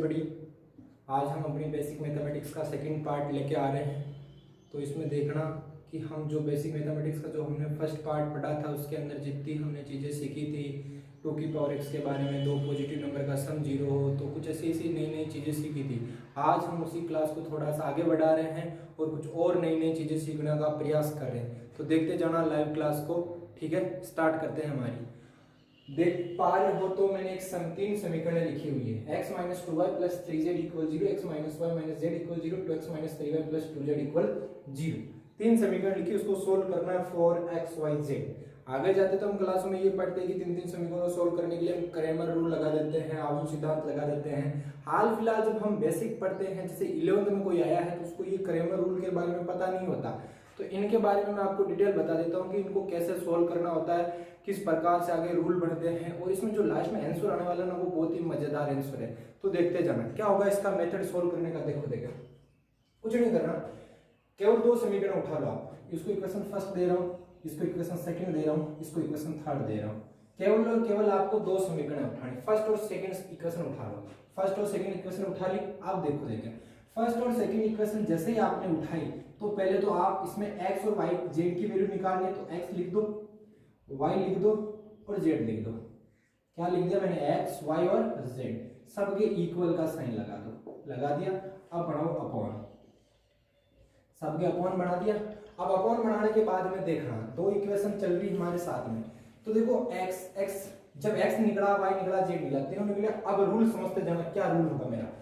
Everybody. आज हम अपनी बेसिक मैथमेटिक्स का सेकंड पार्ट लेके आ रहे हैं। तो इसमें देखना कि हम जो बेसिक मैथमेटिक्स का जो हमने फर्स्ट पार्ट पढ़ा था उसके अंदर जितनी हमने चीज़ें सीखी थी, 2 की पावर x के बारे में, 2 पॉजिटिव नंबर का सम 0 हो, तो कुछ ऐसी ऐसी नई नई चीज़ें सीखी थी। आज हम उसी क्लास को थोड़ा सा आगे बढ़ा रहे हैं और कुछ और नई नई चीज़ें सीखने का प्रयास कर रहे हैं। तो देखते जाना लाइव क्लास को। ठीक है, स्टार्ट करते हैं। हमारी देख पा रहे हो तो मैंने एक तीन समीकरण लिखी हुई है। x minus 2y plus 3z equal 0, x minus y minus z equal 0, 2x minus 3y plus 2z equal 0। तीन समीकरण लिखी, उसको सोल्व करना है फॉर x y z। आगे जाते तो हम क्लास में ये पढ़ते हैं कि तीन तीन समीकरणों को सोल्व करने के लिए हम क्रेमर रूल लगा देते हैं, आवर्त सिद्धांत लगा देते हैं। हाल फिलहाल जब हम बेसिक पढ़ते हैं, जैसे 11th में कोई आया है तो उसको ये क्रेमर रूल के बारे में पता नहीं होता, तो इनके बारे में मैं आपको डिटेल बता देता हूँ कि इनको कैसे सोल्व करना होता है, किस प्रकार से आगे रूल बढ़ते हैं, और इसमें जो लास्ट में आंसर आने वाला है ना वो बहुत ही मजेदार आंसर है। तो देखते जाना क्या होगा इसका मेथड सोल्व करने का। देखो कुछ नहीं करना, केवल दो समीकरण उठा लो आप। इसको इक्वेशन फर्स्ट दे रहा हूँ, इसको इक्वेशन सेकंड दे रहा हूँ, इसको इक्वेशन थर्ड दे रहा हूँ। केवल और केवल आपको दो समीकरण उठाने, फर्स्ट और सेकंड इक्वेशन उठा लो। फर्स्ट और सेकंड इक्वेशन उठा ली। आप देखो फर्स्ट और सेकंड इक्वेशन जैसे ही आपने उठाई तो पहले तो आप इसमें x और y z की वैल्यू निकालनी है। तो x लिख दो, y लिख दो और z लिख दो। क्या लिख दिया मैंने? x, y और z सबके इक्वल का साइन लगा दो। लगा दिया। अब बनाओ अपॉन, सबके अपॉन बना दिया। अब अपॉन बनाने के बाद में देखना दो इक्वेशन चल रही हमारे साथ में। तो देखो x जब x निकला, y निकला, z निकला, तीनों निकले। अब रूल समझते जाना, क्या रूल होगा मेरा।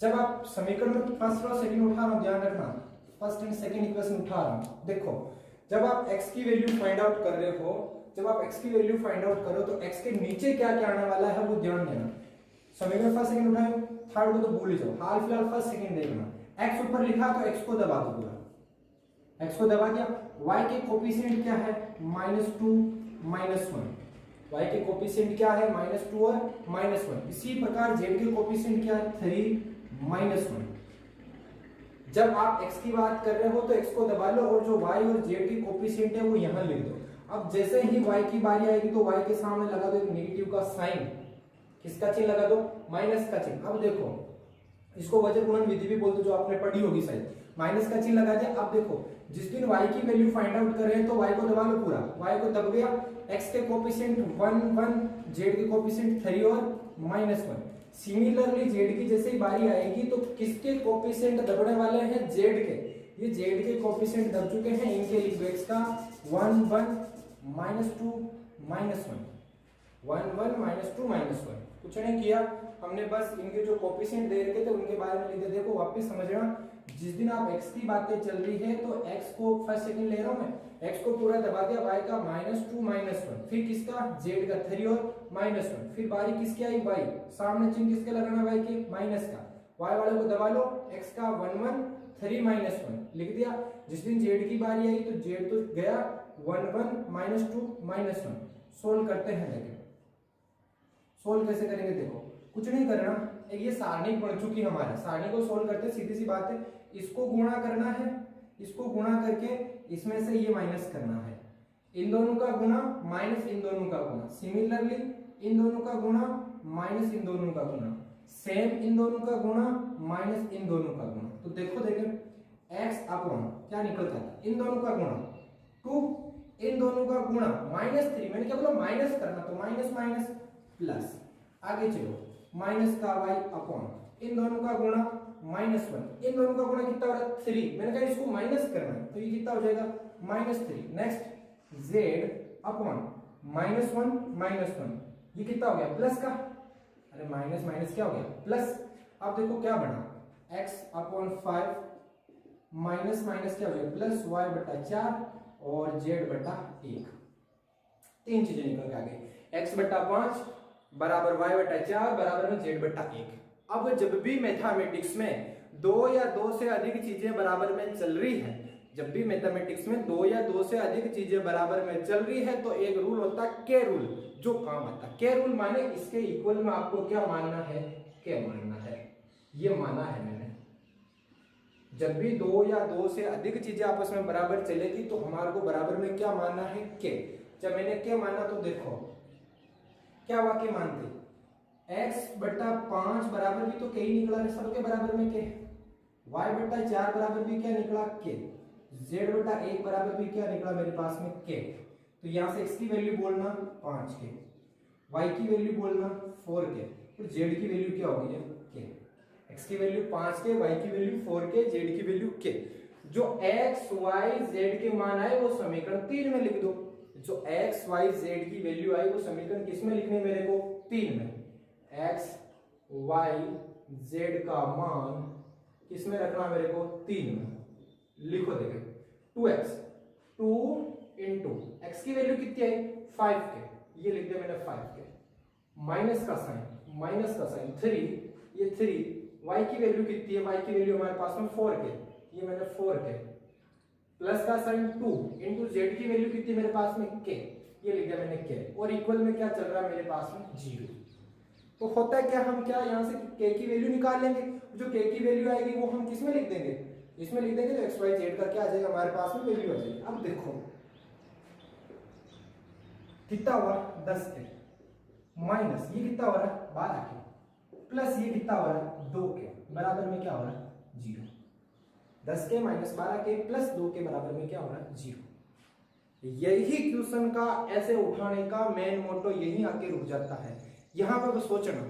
जब आप समीकरण में फर्स्ट और सेकंड उठा रहा हूं, ध्यान रखना, फर्स्ट एंड सेकंड इक्वेशन उठा रहा हूं। देखो जब आप x की वैल्यू फाइंड आउट कर रहे हो, जब आप x की वैल्यू फाइंड आउट करो तो x के नीचे क्या क्या आने वाला है वो ध्यान देना। समीकरण फर्स्ट सेकंड उठाए, थर्ड को तो भूल ही जाओ, हाल फिलहाल फर्स्ट सेकंड देखना। x ऊपर लिखा तो x को दबा दो, पूरा x को दबा दिया। y के कोफिशिएंट क्या है? -2 -1। y के कोफिशिएंट क्या है? -2 और -1। इसी प्रकार z के कोफिशिएंट क्या है? 3 -1। जब आप x की बात कर रहे हो तो x को दबा लो और जो y और z की कोफिशिएंट है वो यहां लिख दो। अब जैसे ही y की बारी आएगी तो y के सामने लगा दो एक नेगेटिव का साइन। किसका चिन्ह लगा दो? माइनस का चिन्ह। अब देखो इसको वजन गुणन विधि भी बोलते, जो आपने पढ़ी होगी शायद। माइनस का चिन्ह लगा दिया। अब देखो जिस दिन y की वैल्यू फाइंड आउट कर रहे हैं तो y को दबा लो पूरा। y को दब गया, x के कोफिशिएंट 1 1, z के कोफिशिएंट 3 और -1। सिमिलरली z की जैसे ही बारी आएगी तो किसके कोफिशिएंट दबने वाले हैं? z के। ये z के कोफिशिएंट दब चुके हैं, इनके लिख दो x का 1 1 -2 -1, 1 1 -2 -1। कुछ नहीं किया हमने, बस इनके जो कोफिशिएंट दे रखे थे उनके बारे में लिख दे। देखो वापस समझना, जिस दिन आप x की बातें चल रही है तो x को फर्स्ट सेकंड ले रहा हूं मैं, x को पूरा दबा दिया, y का -2 -1, फिर किसका? z का 3 और -1, फिर बारी किसकी आई? y। सामने चिन्ह किसके लगाना? y के, माइनस का। y वाले को दबा लो, x का 1 1 3 -1 लिख दिया। जिस दिन z की बारी आई तो z तो गया 1 1 -2 -1। सोल्व करते हैं। देखिए सोल्व कैसे करेंगे, देखो कुछ नहीं करना, एक ये सारणी बन चुकी है हमारा। सारणी को सोल्व करते सीधी सी बात है, इसको गुणा करना है, इसको गुणा करके इसमें से ये माइनस करना है। इन दोनों का गुणा माइनस इन दोनों का गुणा, सिमिलरली इन दोनों का गुणा माइनस इन दोनों का गुणा, सेम इन दोनों का गुणा माइनस इन दोनों का गुणा। तो देखो x अपॉन क्या निकलता है? इन दोनों का गुणा 2, इन दोनों का गुणा -3। मैंने क्या बोला? माइनस करना, तो माइनस माइनस प्लस। आगे चलो, माइनस का y अपॉन इन दोनों का गुणा -1, इन दोनों का गुणा कितना हो रहा है? 3। मैंने कहा इसको माइनस करना है तो ये कितना हो जाएगा? -3। नेक्स्ट z अपॉन -1 -1, ये कितना हो गया? प्लस का। अरे माइनस माइनस क्या हो गया? प्लस। अब देखो क्या बना? x अपॉन 5 माइनस माइनस क्या हो गया? प्लस y बटा 4 और z बटा 1। तीन चीजें निकल के आ गई, x बटा 5 बराबर y बटा 4 बराबर में z बटा 1। अब जब भी मैथमेटिक्स में दो या दो से अधिक चीजें बराबर में चल रही है, जब भी मैथमेटिक्स में दो या दो से अधिक चीजें बराबर में चल रही है तो एक रूल होता है के रूल, जो काम आता है। के रूल माने इसके इक्वल में आपको क्या मानना है? के मानना है। ये माना है मैंने। जब भी दो या दो से अधिक चीजें आपस में बराबर चलेगी तो हमारे को बराबर में क्या मानना है? के। जब मैंने के माना तो देखो क्या वाक्य मानते? x बटा 5 बराबर भी तो k ही निकला, सबके बराबर में k, y बटा 4 बराबर भी क्या निकला k, z बटा 1 बराबर भी क्या निकला मेरे पास में k। तो यहां से x की वैल्यू बोलना 5k, y की वैल्यू बोलना 4k, और z की वैल्यू क्या होगी k। x की वैल्यू 5k, y की वैल्यू 4k, z की वैल्यू k। जो x y z के मान आए वो समीकरण 3 में लिख दो। जो x y z की वैल्यू आई वो समीकरण किस में लिखनी है मेरे को, 3 में। x y z का मान किस में रखना मेरे को, 3 में। लिखो देखे 2x 2 इंटू एक्स की वैल्यू कितनी आई 5k, ये लिख दिया मैंने 5k, माइनस का साइन 3, ये 3, y की वैल्यू कितनी है, y की वैल्यू हमारे पास में 4k, ये मैंने 4k, प्लस का साइन 2 इंटू z की वैल्यू कितनी मेरे पास में k, ये लिख दिया मैंने k, और इक्वल में क्या चल रहा है मेरे पास में 0। तो होता है क्या, हम क्या यहां से k की वैल्यू निकाल लेंगे, जो k की वैल्यू आएगी वो हम किस में लिख देंगे, इसमें लिख देंगे, तो x y z का क्या आ जाएगा हमारे पास में वैल्यू आ जाएगी। अब देखो कितना हुआ 10k, माइनस ये कितना हो रहा है 12k, प्लस ये कितना हो रहा है 2k, बराबर में क्या हो रहा है 0। 10k minus 12k plus 2k बराबर में क्या हो रहा है 0। यही क्वेश्चन का ऐसे उठाने का मेन मोटो यही आके रुक जाता है। यहां पर सोचना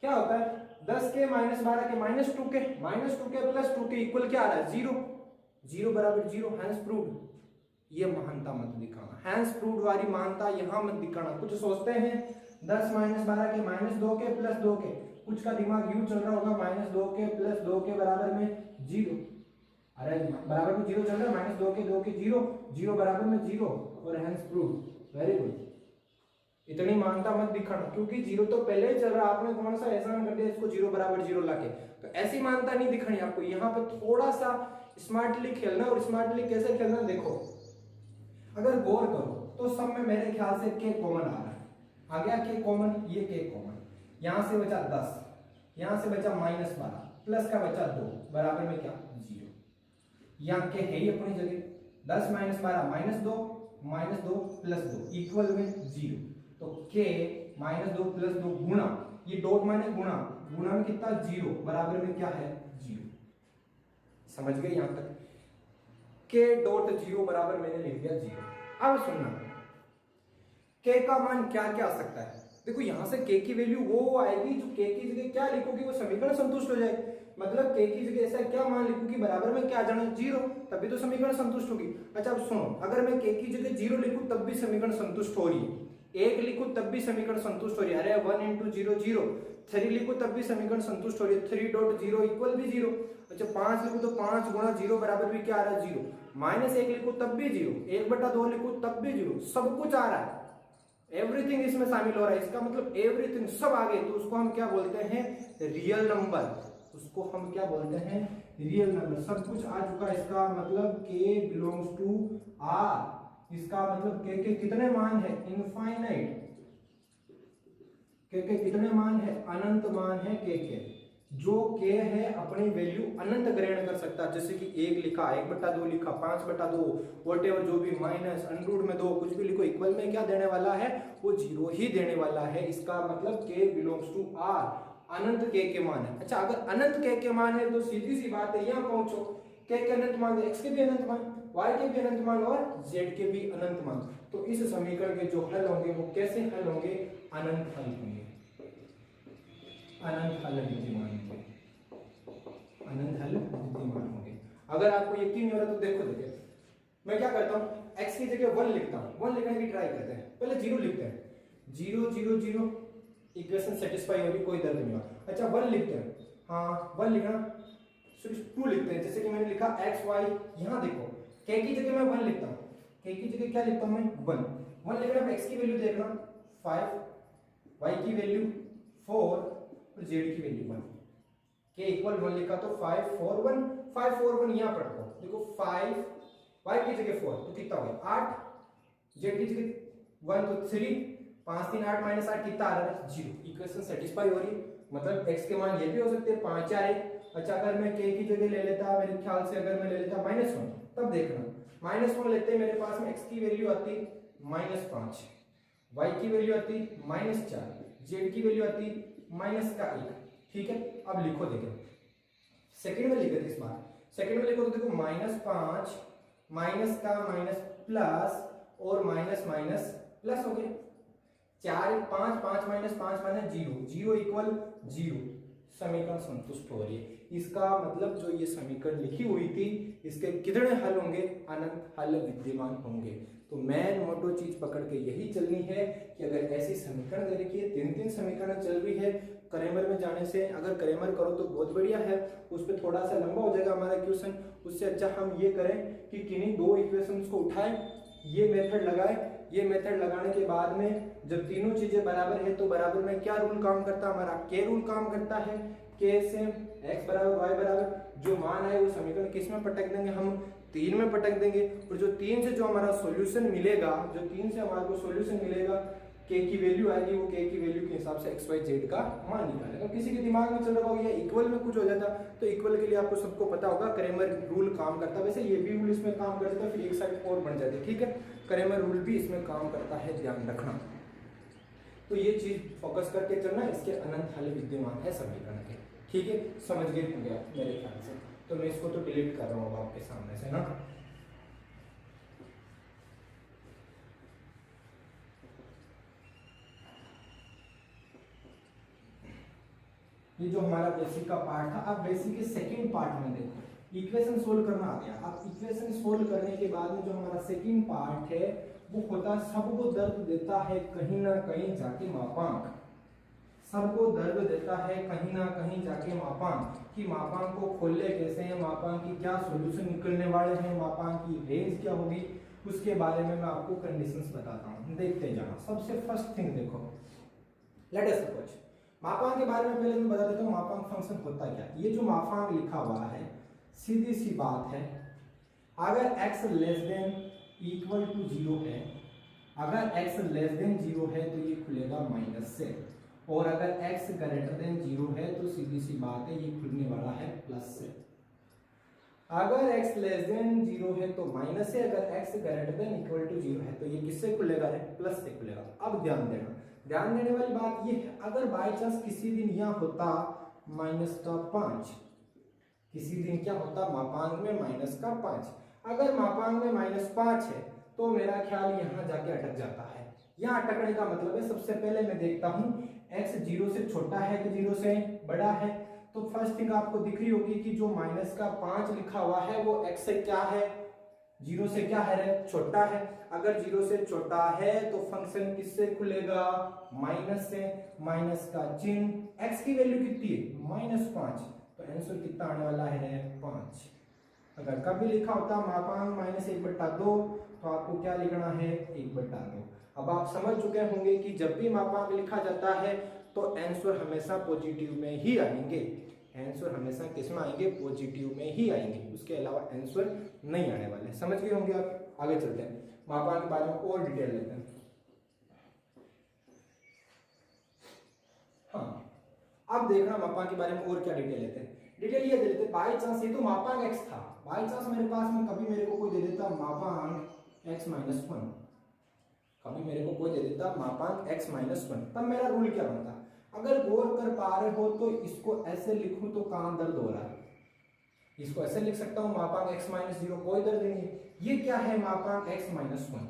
क्या होता है, 10k minus 12k minus 2k plus 2k equal क्या आ रहा है 0, 0 बराबर 0, हैंस प्रूव्ड। ये महानता मत दिखाना, हैंस प्रूव्ड वाली महानता यहां मत दिखाना। कुछ सोचते हैं 10 minus 12k minus 2k plus 2k, कुछ का दिमाग यूं चल रहा होगा माइनस 2k प्लस 2k बराबर में 0, अरे बराबर में 0 चल रहा है, माइनस 2k 0, 0 बराबर में 0, और हैंस प्रूव्ड। वेरी गुड, इतनी मानता मत दिखाना, क्योंकि 0 तो पहले ही चल रहा, आपने कौन सा एहसान कर दिया इसको 0 बराबर 0 लाके, तो ऐसी मानता नहीं दिखानी आपको। यहाँ पे थोड़ा सा स्मार्टली खेलना, और स्मार्टली कैसे खेलना देखो, अगर गौर करो तो सब में मेरे ख्याल से k कॉमन आ रहा है, आ गया k कॉमन, ये k कॉमन, यहां से बचा 10, यहां से बचा माइनस 12, प्लस का बचा 2, बराबर में क्या 0। यहाँ k है ही अपनी जगह, 10 माइनस 12 माइनस 2 प्लस 2 इक्वल में 0। तो k माइनस 2 प्लस 2 गुणा, ये डॉट माइनस गुणा में कितना 0, बराबर में क्या है 0। समझ गए यहां तक, k डॉट 0 बराबर मैंने लिख दिया 0। अब सुनना k का मान क्या क्या आ सकता है, देखो यहां से k की वैल्यू वो आएगी जो k की जगह क्या लिखोगी वो समीकरण संतुष्ट हो जाए। मतलब k की जगह ऐसा क्या मान लिखूंगी बराबर में क्या आ जाना 0, तभी तो समीकरण संतुष्ट होगी। अच्छा अब सुनो, अगर मैं k की जगह 0 लिखूं तब भी समीकरण संतुष्ट हो रही है, 1 लिखूं तब भी समीकरण संतुष्ट हो रही है, अरे 1 इंटू 0 0, 3 लिखूं तब भी समीकरण संतुष्ट हो रही है, 3 डॉट 0 इक्वल भी 0। अच्छा 5 लिखूं तो 5 गुणा 0 बराबर भी क्या आ रहा है 0, माइनस 1 लिखूं तब भी 0, 1/2 लिखूं तब भी 0, सब कुछ आ रहा है, एवरीथिंग इसमें शामिल हो रहा है। इसका मतलब एवरीथिंग सब आ गए, तो उसको हम क्या बोलते हैं रियल नंबर, उसको हम क्या बोलते हैं रियल नंबर। सब कुछ आ चुका है, इसका मतलब k बिलोंग्स टू r, इसका मतलब k के कितने मान है इनफाइनाइट, k के कितने मान है अनंत मान है k के, जो k है अपनी वैल्यू अनंत ग्रहण कर सकता है, जैसे कि 1 लिखा 1/2 लिखा 5/2 व्हाटएवर जो भी, माइनस अंडरूट में 2 कुछ भी लिखो, इक्वल में क्या देने वाला है वो 0 ही देने वाला है। इसका मतलब k बिलोंग्स टू r, अनंत k के मान है। अच्छा अगर अनंत k के मान है तो सीधी सी बात है, यहाँ पहुंचो k के अनंत मान, x के भी अनंत मान, y के भी अनंत मान और z के भी अनंत मान, तो इस समीकरण के जो हल होंगे वो कैसे हल होंगे, अनंत हल होंगे, अनंत हल विद्यमान होंगे, अनंत हल विद्यमान होंगे। अगर आपको यकीन नहीं हो रहा तो देखो मैं क्या करता हूँ, x की जगह 1 लिखता हूँ, 1 लिखने की ट्राई करते हैं, पहले 0 लिखते हैं, 0 0 0 इक्वेशन सेटिस्फाई होगी, कोई दर्द नहीं होगा। अच्छा 1 लिखते हैं, हाँ 1 लिखना, सिर्फ 2 लिखते हैं, जैसे कि मैंने लिखा x y, यहाँ देखो k की जगह मैं 1 लिखता हूँ, k की जगह क्या लिखता हूँ मैं 1 लिखना, x की वैल्यू देखना 5, y की वैल्यू 4 और z की वैल्यू 1, k इक्वल 1 लिखा तो 5 4 1, 5 4 1 यहाँ पर रखो, देखो 5 y की जगह 4 तो कितना हो गया 8, z की जगह 1 तो 3, 5 3 8 माइनस 8 कितना आ रहा है 0, इक्वेशन सेटिस्फाई हो रही है। मतलब x के मान ये भी हो सकते हैं 5 4 1। अच्छा अगर मैं k की जगह ले लेता, मेरे ख्याल से अगर मैं ले लेता -1, तब देखना -1 लेते हैं, मेरे पास में x की वैल्यू आती -5, y की वैल्यू आती -4, z की वैल्यू आती माइनस का 1, ठीक है। अब लिखो, देखो सेकंड में लिखे थे इस बार, सेकंड में लिखो तो देखो -5 माइनस का माइनस प्लस और माइनस माइनस प्लस हो गया, 4 5 5 माइनस 5 माइनस 0, 0 इक्वल 0, समीकरण संतुष्ट हो रही है। इसका मतलब जो ये समीकरण लिखी हुई थी इसके कितने हल होंगे, अनंत हल विद्यमान होंगे। तो मेन मोटो चीज पकड़ के यही चलनी है कि अगर ऐसी समीकरण दे रखी है, 3 समीकरण चल रही है, क्रेमर में जाने से अगर क्रेमर करो तो बहुत बढ़िया है, उस पर थोड़ा सा लंबा हो जाएगा हमारा क्वेश्चन। उससे अच्छा हम ये करें कि किन्हीं 2 इक्वेशंस को उठाएं, ये मेथड लगाएं, ये मेथड लगाने के बाद में जब तीनों चीजें बराबर है तो बराबर में क्या रूल काम करता है, हमारा के रूल काम करता है। के से x बराबर y बराबर जो मान है वो समीकरण किस में पटक देंगे, हम 3 में पटक देंगे, और जो 3 से जो हमारा सॉल्यूशन मिलेगा, जो 3 से हमारे को सॉल्यूशन मिलेगा, के की वैल्यू आएगी, वो के की वैल्यू के हिसाब से एक्स वाई जेड का मान निकालेगा। किसी के दिमाग में चल रहा होगा ये इक्वल में कुछ हो जाता, तो इक्वल के लिए आपको सबको पता होगा क्रेमर रूल काम करता है, वैसे ये भी रूल इसमें काम कर जाता है, फिर एक साइड और बन जाती है, ठीक है। क्रेमर रूल भी इसमें काम करता है, ध्यान रखना। तो ये चीज फोकस करके चलना, इसके अनंत हल विद्यमान है समीकरण के, ठीक है। समझ गए होंगे आप मेरे ख्याल से। तो मैं इसको तो डिलीट कर रहा हूँ आपके सामने से ना। ये जो हमारा बेसिक का पार्ट था, अब बेसिक के सेकंड पार्ट में देखो इक्वेशन सोल्व करना आ गया। अब इक्वेशन सोल्व करने के बाद में जो हमारा सेकंड पार्ट है वो होता, सबको दर्द देता है कहीं ना कहीं जाके मापांक, सबको दर्द देता है कहीं ना कहीं जाके मापांक, कि मापांक को खोले कैसे हैं, मापांक की क्या सॉल्यूशन निकलने वाले हैं, मापांक की रेंज क्या होगी, उसके बारे में मैं आपको कंडीशंस बताता हूँ, देखते जाना। सबसे फर्स्ट थिंग देखो, लेट अस सपोज मापांक के बारे में पहले मैं बता देता हूँ मापांक फंक्शन होता क्या। ये जो मापांक लिखा हुआ है सीधी सी बात है, अगर x less than equal to 0 है, अगर x लेस देन 0 है तो ये खुलेगा माइनस से, और अगर x ग्रेटर देन 0 है तो सीधी सी बात है ये खुलने वाला है प्लस से। अगर x लेस देन 0 है तो माइनस से, अगर x greater than equal to 0 है तो ये किससे खुलेगा, प्लस से खुलेगा। अब ध्यान देना, ध्यान देने वाली बात ये है, अगर बाय चांस किसी दिन यह होता -5, किसी दिन क्या होता मापांक में -5, अगर मापांक में -5 है तो मेरा ख्याल यहाँ जाके अटक जाता है। यहाँ अटकने का मतलब है, सबसे पहले मैं देखता हूँ x 0 से छोटा है कि 0 से बड़ा है। तो फर्स्ट थिंग आपको दिख रही होगी कि जो -5 लिखा हुआ है वो x से क्या है, 0 से क्या है, छोटा है। अगर 0 से छोटा है तो फंक्शन किससे खुलेगा, माइनस से, माइनस का चिन्ह, x की वैल्यू कितनी है -5, तो आंसर कितना आने वाला है 5। अगर कभी लिखा होता मापांक -1/2 तो आपको क्या लिखना है 1/2। अब आप समझ चुके होंगे कि जब भी मापांक लिखा जाता है तो आंसर हमेशा पॉजिटिव में ही आएंगे, आंसर हमेशा किस में आएंगे, पॉजिटिव में ही आएंगे, उसके अलावा आंसर नहीं आने वाले। समझ गए होंगे आप। आगे चलते हैं, मापांक के बारे में और डिटेल लेते हैं। हाँ, अब देखना मापांक के बारे में और क्या डिटेल लेते हैं। डिटेल ये दे देते, बाई चांस ये तो मापांक x था, बाई चांस मेरे पास में कभी मेरे को कोई दे देता मापांक x-1, कभी मेरे को कोई दे देता मापांक x-1, तब मेरा रूल क्या बनता, अगर गौर कर पा रहे हो तो इसको ऐसे लिखूं तो कहां दर्द हो रहा है, इसको ऐसे लिख सकता हूं मापांक x-0, कोई दर्द नहीं है। ये क्या है मापांक x-1,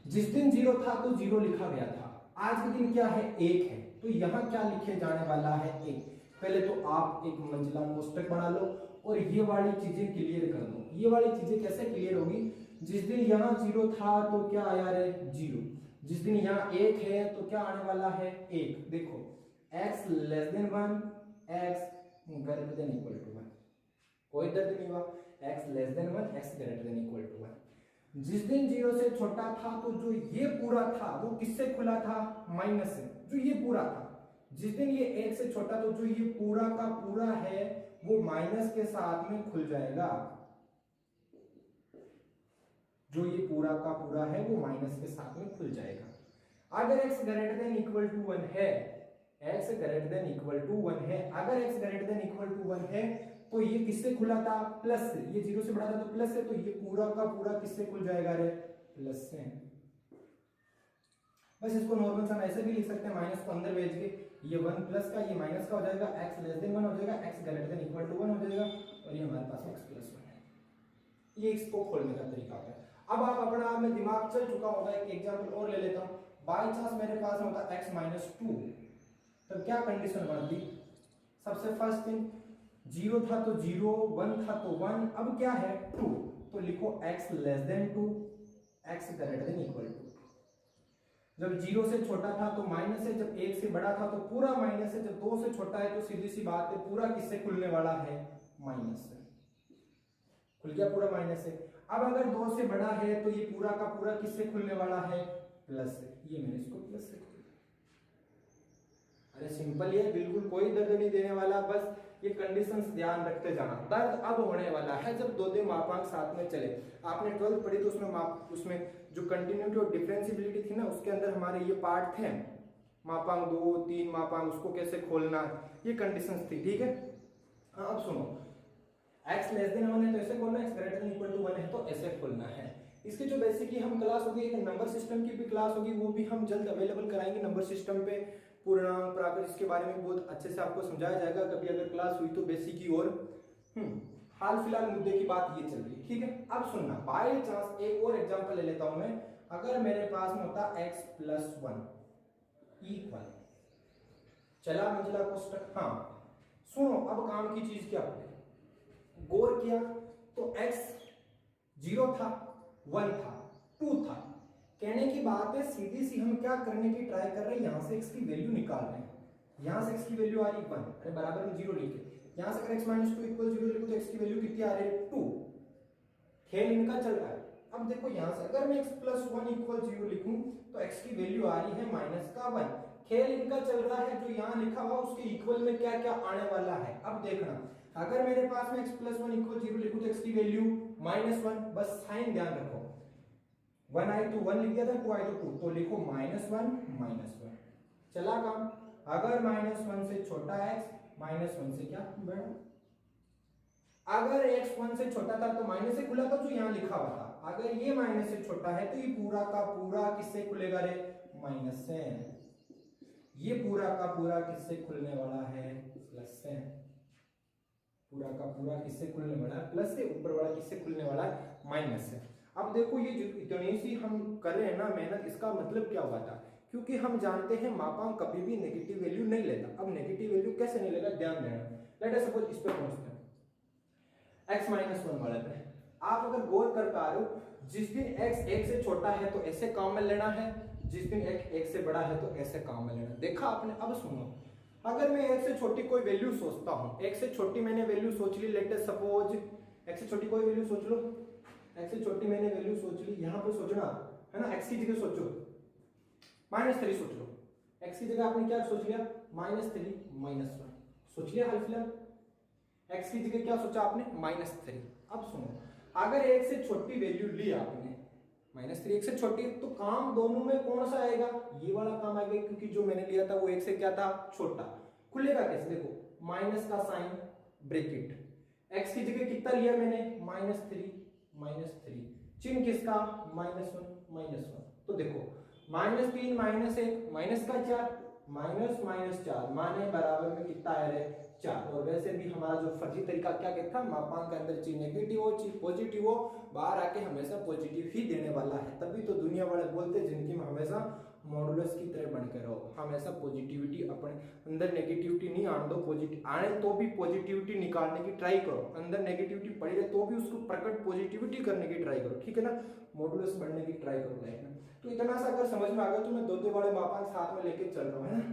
जिस दिन 0 था तो 0 लिखा गया था, आज के दिन क्या है 1 है, तो यहाँ क्या लिखे जाने वाला है 1। पहले तो आप एक मंजिला कोष्टक बना लो और ये वाली चीजें क्लियर कर दो। ये वाली चीजें कैसे क्लियर होगी, जिस दिन यहाँ 0 था तो क्या आया रे 0, जिस दिन यहाँ 1 है तो क्या आने वाला है 1। देखो x less than 1, x greater than equal to 1, कोई दर्द नहीं हुआ, x less than 1, x greater than equal to 1। जिस दिन 0 से छोटा था तो जो ये पूरा था वो किससे खुला था, माइनस से, जो ये पूरा था। जिस दिन ये 1 से छोटा तो जो ये पूरा का पूरा है वो माइनस के साथ में खुल जाएगा, जो ये पूरा का पूरा है वो माइनस के साथ में खुल जाएगा। अगर x greater than equal to 1 है, x greater than equal to 1 है, अगर x greater than equal to 1 है तो ये किससे खुला था, प्लस से, ये 0 से बड़ा था तो प्लस से, तो ये पूरा का पूरा किससे खुल जाएगा रे, प्लस से। बस इसको नॉर्मल सा ऐसे भी लिख सकते हैं, माइनस को अंदर भेज के ये 1 प्लस का ये माइनस का हो जाएगा, x लेस देन 1 हो जाएगा, x greater than equal to 1 हो जाएगा, और ये हमारे पास x प्लस 1 है। ये इसको खोलने का तरीका है। अब आप अपना आप में दिमाग चल चुका होगा, एक एग्जांपल और ले लेता हूं। बाय चांस मेरे पास में होता x माइनस 2, तब क्या कंडीशन बनती? सबसे फर्स्ट थिंग 0 था तो 0, 1 था तो 1, अब क्या है 2, तो लिखो x less than 2, x greater than equal to. जब 0 से छोटा था तो माइनस है, जब 1 से बड़ा था तो पूरा माइनस है, जब 2 से छोटा है तो सीधी सी बात है पूरा किससे खुलने वाला है? माइनस से। खुल गया, पूरा माइनस है। अब अगर 2 से बड़ा है तो ये पूरा का पूरा किससे खुलने वाला है? प्लस से। ये मैंने इसको प्लस से खोला। अरे सिंपल है, बिल्कुल कोई दर्द नहीं देने वाला, बस ये कंडीशंस ध्यान रखते जाना। दर्द अब होने वाला है जब दो मापांक साथ में चले। आपने 12th पढ़ी तो उसमें जो कंटिन्यूटी और डिफरेंशियबिलिटी थी ना, उसके अंदर हमारे ये पार्ट थे, मापांक 2, 3 मापांक, उसको कैसे खोलना, ये कंडीशंस थी, ठीक है। हाँ अब सुनो, x लेस देन 1 है तो ऐसे खोलना, x greater than equal to 1 है तो ऐसे खोलना है। इसकी जो बेसिकली हम क्लास होगी, एक नंबर सिस्टम की भी क्लास होगी, वो भी हम जल्द अवेलेबल कराएंगे। नंबर सिस्टम पे पूर्णांक, प्राकृत, इसके बारे में बहुत अच्छे से आपको समझाया जाएगा कभी अगर क्लास हुई तो बेसिक की ओर। हाल फिलहाल मुद्दे की बात ये चल रही है, ठीक है। अब सुनना, बाय चांस एक और एग्जांपल ले लेता हूं मैं। अगर मेरे पास में होता x प्लस 1 इक्वल, चला मंजिला कोष्टक। हाँ सुनो, अब काम की चीज क्या होगी, गौर किया तो x 0 था, 1 था, 2 था। कहने की बात है सीधी सी हम क्या करने की ट्राई कर रहे हैं, यहां से x की वैल्यू निकाल रहे हैं। यहां से x की वैल्यू आ रही 1, अरे बराबर में 0 लिखे। यहां से अगर x माइनस 2 इक्वल 0 लिखूं तो x की वैल्यू कितनी आ रही है? 2। खेल इनका चल रहा है। अब देखो यहां से अगर मैं x प्लस 1 इक्वल 0 लिखूं तो x की वैल्यू आ रही है माइनस का 1। खेल इनका चल रहा है, जो यहां लिखा हुआ उसके इक्वल में क्या क्या आने वाला है। अब देखना, अगर मेरे पास में x प्लस 1 इक्वल 0 लिखूं तो x की वैल्यू माइनस 1, बस साइन ध्यान रखो, 1 आई तो 1 लिख दिया था, 2 आई तो 2, तो लिखो माइनस 1 माइनस 1। चला काम। अगर माइनस 1 से छोटा x, माइनस 1 से क्या बड़ा। अगर x 1 से छोटा था तो माइनस से खुला था, जो यहां लिखा हुआ था। अगर ये माइनस से छोटा है तो ये पूरा का पूरा किससे खुलेगा रे? माइनस से। ये पूरा का पूरा किससे खुलने वाला है? प्लस से। पूरा का पूरा किससे खुलने वाला है? प्लस से। ऊपर वाला किससे खुलने वाला है? माइनस से। अब देखो ये जो इतनी सी हम कर रहे हैं ना मेहनत, इसका मतलब क्या हुआ था, क्योंकि हम जानते हैं मापांक कभी भी नेगेटिव वैल्यू नहीं लेता। अब नेगेटिव वैल्यू कैसे नहीं लेगा, ध्यान देना। लेट अस सपोज इस पे पहुंचते हैं, x माइनस 1 वाले पे। आप अगर गौर कर पा रहे हो, जिस दिन x 1 से छोटा है तो ऐसे काम में लेना है, जिस दिन x 1 से बड़ा है तो ऐसे काम में लेना। देखा आपने। अब सुनो, अगर मैं 1 से छोटी कोई वैल्यू सोचता हूं, 1 से छोटी मैंने वैल्यू सोच ली, लेट अस सपोज x से छोटी कोई वैल्यू सोच लो, x से छोटी मैंने वैल्यू सोच ली। यहां पे सोचना है ना, x की जगह सोचो -3 सोच लो। x की जगह आपने क्या सोच लिया? -3 -1 सोच लिया। हाल फिलहाल x की जगह क्या सोचा आपने? -3। अब सुनो, अगर 1 से छोटी वैल्यू ली आपने -3, 1 से छोटी, तो काम दोनों में कौन सा आएगा? ये वाला काम आएगा, क्योंकि जो मैंने लिया था वो 1 से क्या था? छोटा। खुलेगा कैसे? देखो माइनस का साइन, ब्रैकेट, x की जगह कितना लिया मैंने? -3 चिन्ह किसका? -1 तो देखो -3 -1 माइनस का 4, -4 माने बराबर में कितना है? 4। और वैसे भी हमारा जो फर्जी तरीका क्या कहता है, मापांक के अंदर चीज नेगेटिव हो चीज पॉजिटिव हो, बाहर आके हमेशा पॉजिटिव ही देने वाला है। तभी तो दुनिया वाले बोलते हैं जिंदगी में हमेशा मॉडुलस की तरह बनकर रहो, हमेशा पॉजिटिविटी अपने अंदर, नेगेटिविटी नहीं आने दो, पॉजिटिव आने तो भी पॉजिटिविटी निकालने की ट्राई करो। अंदर नेगेटिविटी पड़ी रहे तो भी उसको प्रकट पॉजिटिविटी करने की ट्राई करो, ठीक है ना। मॉडुलस बनने की ट्राई करो लाइफ में। तो इतना सा अगर समझ में आ गया तो मैं दो बड़े मापांक साथ में लेके चल रहा हूं, है ना,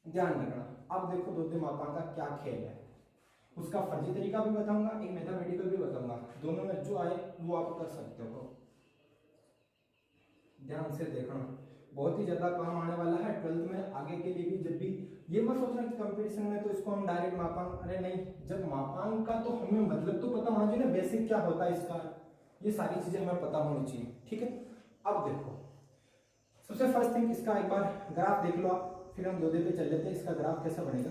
ध्यान रखना। अब देखो दो मापांक का क्या खेल है, उसका फर्जी तरीका भी बताऊंगा, एक मैथमेटिकल भी बताऊंगा। दोनों में जो आए वो आप कर सकते हो। ध्यान से देखना, बहुत ही ज्यादा काम आने वाला है 12th में, आगे के लिए भी। जब भी ये मत सोचना कि कंपटीशन में तो इसको हम डायरेक्ट मापांक, अरे नहीं, जब मापांक का तो हमें मतलब तो पता होना चाहिए ना, बेसिक क्या होता है इसका, ये सारी चीजें हमें पता होनी चाहिए, ठीक है। अब देखो सबसे फर्स्ट थिंग, इसका एक बार ग्राफ देख लो आप, फिर हम दो पे चल लेते हैं। इसका ग्राफ कैसा बनेगा,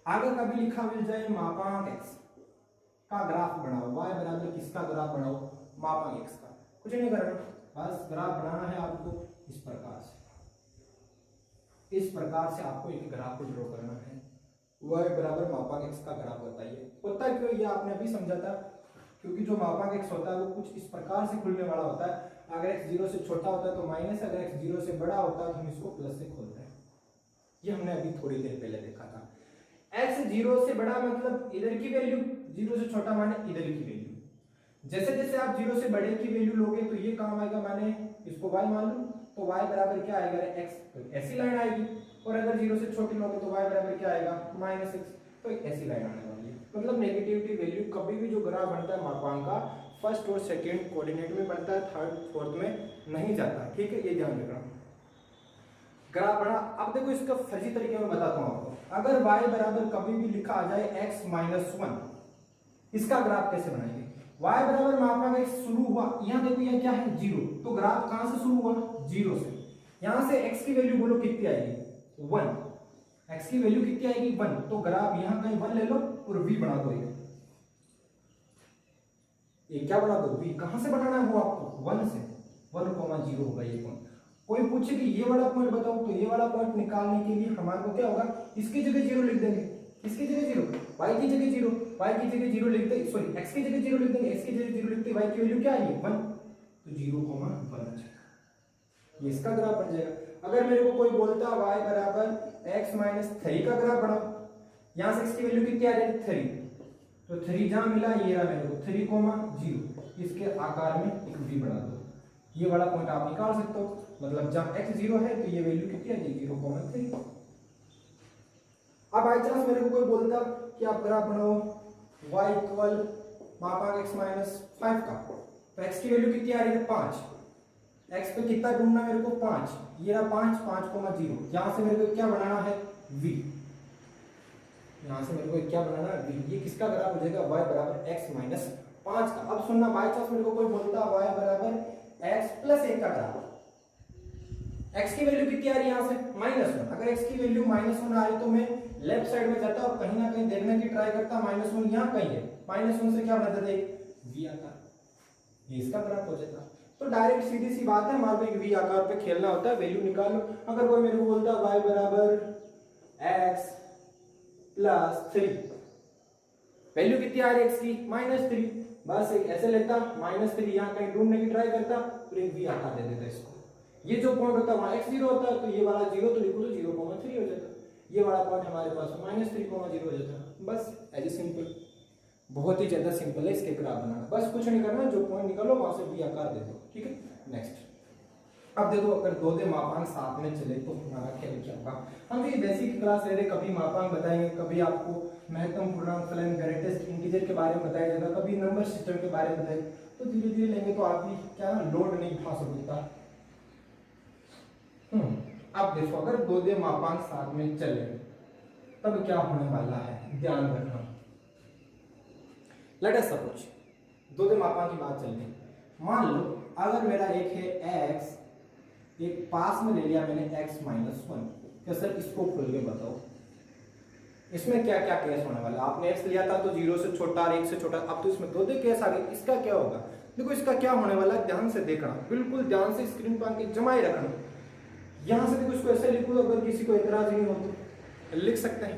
अगर कभी लिखा मिल जाए मापांक x का ग्राफ बनाओ, y बराबर किसका ग्राफ बनाओ? मापांक x का। कुछ नहीं करना, बस ग्राफ बनाना है आपको इस प्रकार से। इस प्रकार से आपको एक ग्राफ को ड्रॉ करना है। y बराबर मापांक x का ग्राफ बताइए। होता क्यों, ये आपने अभी समझा था, क्योंकि जो मापांक x होता है वो कुछ इस प्रकार से खुलने वाला होता है। अगर x 0 से छोटा होता है तो माइनस, अगर x 0 से बड़ा होता है तो हम इसको प्लस से खोलते हैं। ये हमने अभी थोड़ी देर पहले देखा था। x 0 से बड़ा मतलब इधर की वैल्यू, 0 से छोटा माने इधर की वैल्यू। जैसे जैसे आप 0 से बड़े की वैल्यू लोगे तो ये काम आएगा, माने इसको y मान लो तो y बराबर क्या आएगा, x, तो ऐसी लाइन आएगी। और अगर 0 से छोटी लोगे तो y बराबर क्या आएगा, -x, तो ऐसी लाइन आने वाली है। मतलब नेगेटिविटी वैल्यू कभी भी जो ग्राफ बनता है मापांक का, फर्स्ट और सेकंड कोऑर्डिनेट में बनता है, थर्ड फोर्थ में नहीं जाता। ठीक है, ये ध्यान रखना। ग्राफ बना, अब देखो इसका फर्जी तरीके में बताता हूं आपको। अगर y बराबर कभी भी लिखा आ जाए x - 1, इसका ग्राफ कैसे बनाएंगे। y बराबर मापांक x शुरू हुआ, यहाँ देखो ये क्या है 0, तो ग्राफ कहां से शुरू हुआ, 0 से। यहां से x की वैल्यू बोलो कितनी आएगी, 1, x की वैल्यू कितनी आएगी 1, तो ग्राफ यहां कहीं 1 ले लो और v बना दो। ये क्या बना दो, v। कहां से बनाना है वो आपको, 1 से। 1,0 होगा ये पॉइंट। कोई पूछे कि ये वाला पॉइंट बताओ, तो ये वाला पॉइंट निकालने के लिए हमारे को क्या होगा, इसकी जगह 0 लिख देंगे, इसकी जगह 0, y की जगह 0, y की जगह 0 लिखते, सॉरी x की जगह 0 लिख देंगे, x की जगह 0 लिखते, y की वैल्यू क्या है 1, तो 0,1। ये इसका ग्राफ बन जाएगा। अगर मेरे को कोई बोलता y बराबर x - 3 का ग्राफ बनाओ, यहां से x की वैल्यू कितनी आ जाएगी 3, तो 3 जहां मिला ये रहा मेरे को 3,0, इसके आकार में एक v बना दो। ये वाला पॉइंट आप निकाल सकते हो, मतलब जब x 0 है तो ये वैल्यू कितनी आ जाएगी 0,3। अब बाई चांस मेरे को कोई बोलता कि आप ग्राफ बनाओ y इक्वल मापांक x - 5 का, तो x की वैल्यू कितनी आ रही है 5, x पे कितना ढूंढना मेरे को 5, ये रहा 5, 5,0। यहां से मेरे को क्या बनाना है v, यहां से मेरे को क्या बनाना है v। ये किसका ग्राफ हो जाएगा, y बराबर x - 5 का। अब सुनना, बाई चांस मेरे को कोई बोलता y बराबर x + 1 का ग्राफ, x की वैल्यू कितनी आ रही है यहां से -1। अगर x की वैल्यू -1 आ रही तो मैं लेफ्ट साइड में जाता और कहीं ना कहीं देखने की ट्राई करता, -1 यहां कहीं है, -1 से क्या बनता है v आकार, ये इसका ग्राफ हो जाता। तो डायरेक्ट सीधी सी बात है, हमारे को एक v आकार पे खेलना होता है, वैल्यू निकाल लो। अगर कोई मेरे को बोलता y बराबर x + 3, वैल्यू कितनी आ रही है x की -3, बस ऐसे लेता -3 यहां कहीं ढूंढने की ट्राई करता, फिर एक v आकार दे देता इसको। ये जो पॉइंट होता है वहां x 0 होता है, तो ये वाला 0 तो लिखो तो 0,3 हो जाता, ये वाला पॉइंट हमारे पास -3,0 हो जाता है। बस एज ए सिंपल, बहुत ही ज्यादा सिंपल है इसके ग्राफ बनाना। बस कुछ नहीं करना, जो पॉइंट निकालो वहां से v आकार दे दो। ठीक है, नेक्स्ट। अब देखो, अगर दो दे मापांक साथ में चले तो हमारा खेल क्या होगा। हम ये बेसिक क्लास ले रहे, कभी मापांक बताएंगे, कभी आपको महत्तम, पूर्णांक, फलन, ग्रेटेस्ट इंटीजर के बारे में बताया जाएगा, कभी नंबर सिस्टम के बारे में बताएंगे। तो धीरे धीरे लेंगे तो आप भी क्या लोड नहीं उठा सकता। अब देखो, अगर दो दे मापांक साथ में चले तब क्या होने वाला है, ध्यान रखना। लेट अस सपोज दो दे मापांक की बात चल रही, मान लो अगर मेरा एक है x, एक पास में ले लिया मैंने x - 1, क्या सर इसको खोल के बताओ इसमें क्या क्या केस होने वाला है। आपने x लिया था तो 0 से छोटा और 1 से छोटा, अब तो इसमें दो दे केस आ गए, इसका क्या होगा। देखो इसका क्या होने वाला है, ध्यान से देखना, बिल्कुल ध्यान से स्क्रीन पर आके जमाए रखना। यहां से देखो इसको ऐसे लिखो, अगर किसी को एतराज नहीं हो तो लिख सकते हैं।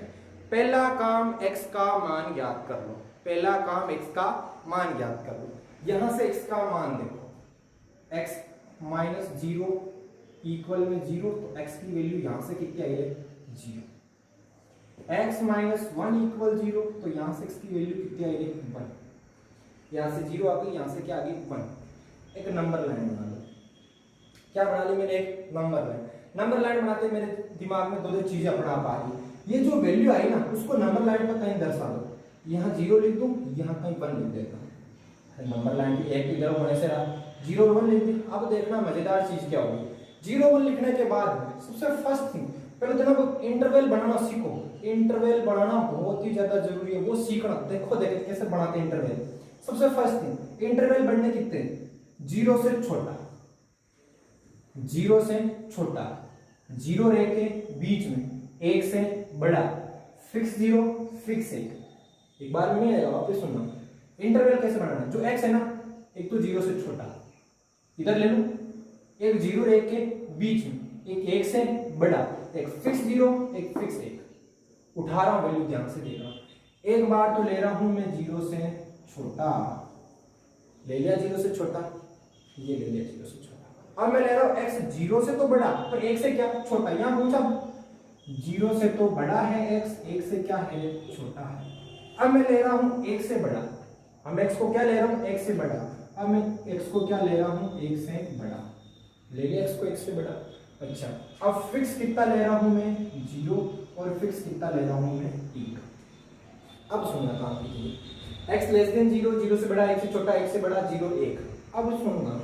पहला काम x का मान ज्ञात कर लो, पहला काम x का मान ज्ञात कर लो। यहां से x का मान देखो, x - 0 इक्वल में 0, तो x की वैल्यू यहां से कितनी आई है 0। x - 1 इक्वल 0, तो यहां से x की वैल्यू कितनी आई है 1। यहां से 0 आ गई, यहां से क्या आ गई 1। एक नंबर लाइन बना लो। क्या बना ली मैंने, एक नंबर लाइन। नंबर लाइन बनाते मेरे दिमाग में दो चीजें अपना आप आ गई। ये जो वैल्यू आई ना उसको नंबर लाइन पर कहीं दर्शा दो, यहाँ 0 लिख दूं, यहाँ कहीं 1 लिख देता हूँ। नंबर लाइन की एक इधर होने से 0 1 लिख दी। अब देखना मजेदार चीज क्या होगी। 0 1 लिखने के बाद सबसे फर्स्ट थिंग, पहले तो ना इंटरवल बनाना सीखो। इंटरवल बनाना बहुत ही ज्यादा जरूरी है, वो सीखना। देखो कैसे बनाते इंटरवल। सबसे फर्स्ट थिंग, इंटरवल बनने कितने, 0 से छोटा, 0 से छोटा, 0 रह के बीच में, 1 से बड़ा, फिक्स 0 फिक्स 1। एक बार में नहीं आएगा, वापस सुनना। इंटरवल कैसे बनाना है, जो x है ना, एक तो 0 से छोटा, इधर ले लो, एक 0 रह के बीच में, एक 1 से बड़ा, एक फिक्स 0, एक फिक्स 1। उठा रहा हूं वैल्यू, ध्यान से देख रहा हूं। एक बार तो ले रहा हूं मैं 0 से छोटा, ले लिया 0 से छोटा, ये ले लिया 0 से छोटा। अब मैं ले रहा हूं x 0 से तो बड़ा पर 1 से क्या छोटा। यहां पूछा 0 से तो बड़ा है x, 1 से क्या है छोटा है। अब मैं ले रहा हूं 1 से बड़ा, हम x को क्या ले रहा हूं 1 से बड़ा। अब मैं x को क्या ले रहा हूं 1 से बड़ा, ले लिया x को 1 से बड़ा। अच्छा, अब फिक्स कितना ले रहा हूं मैं 0 और फिक्स कितना ले रहा हूं मैं 1। अब सुनना काम कीजिए, x लेस देन 0, 0 से बड़ा, 1 से छोटा, 1 से बड़ा, 0, 1। अब सुनूंगा,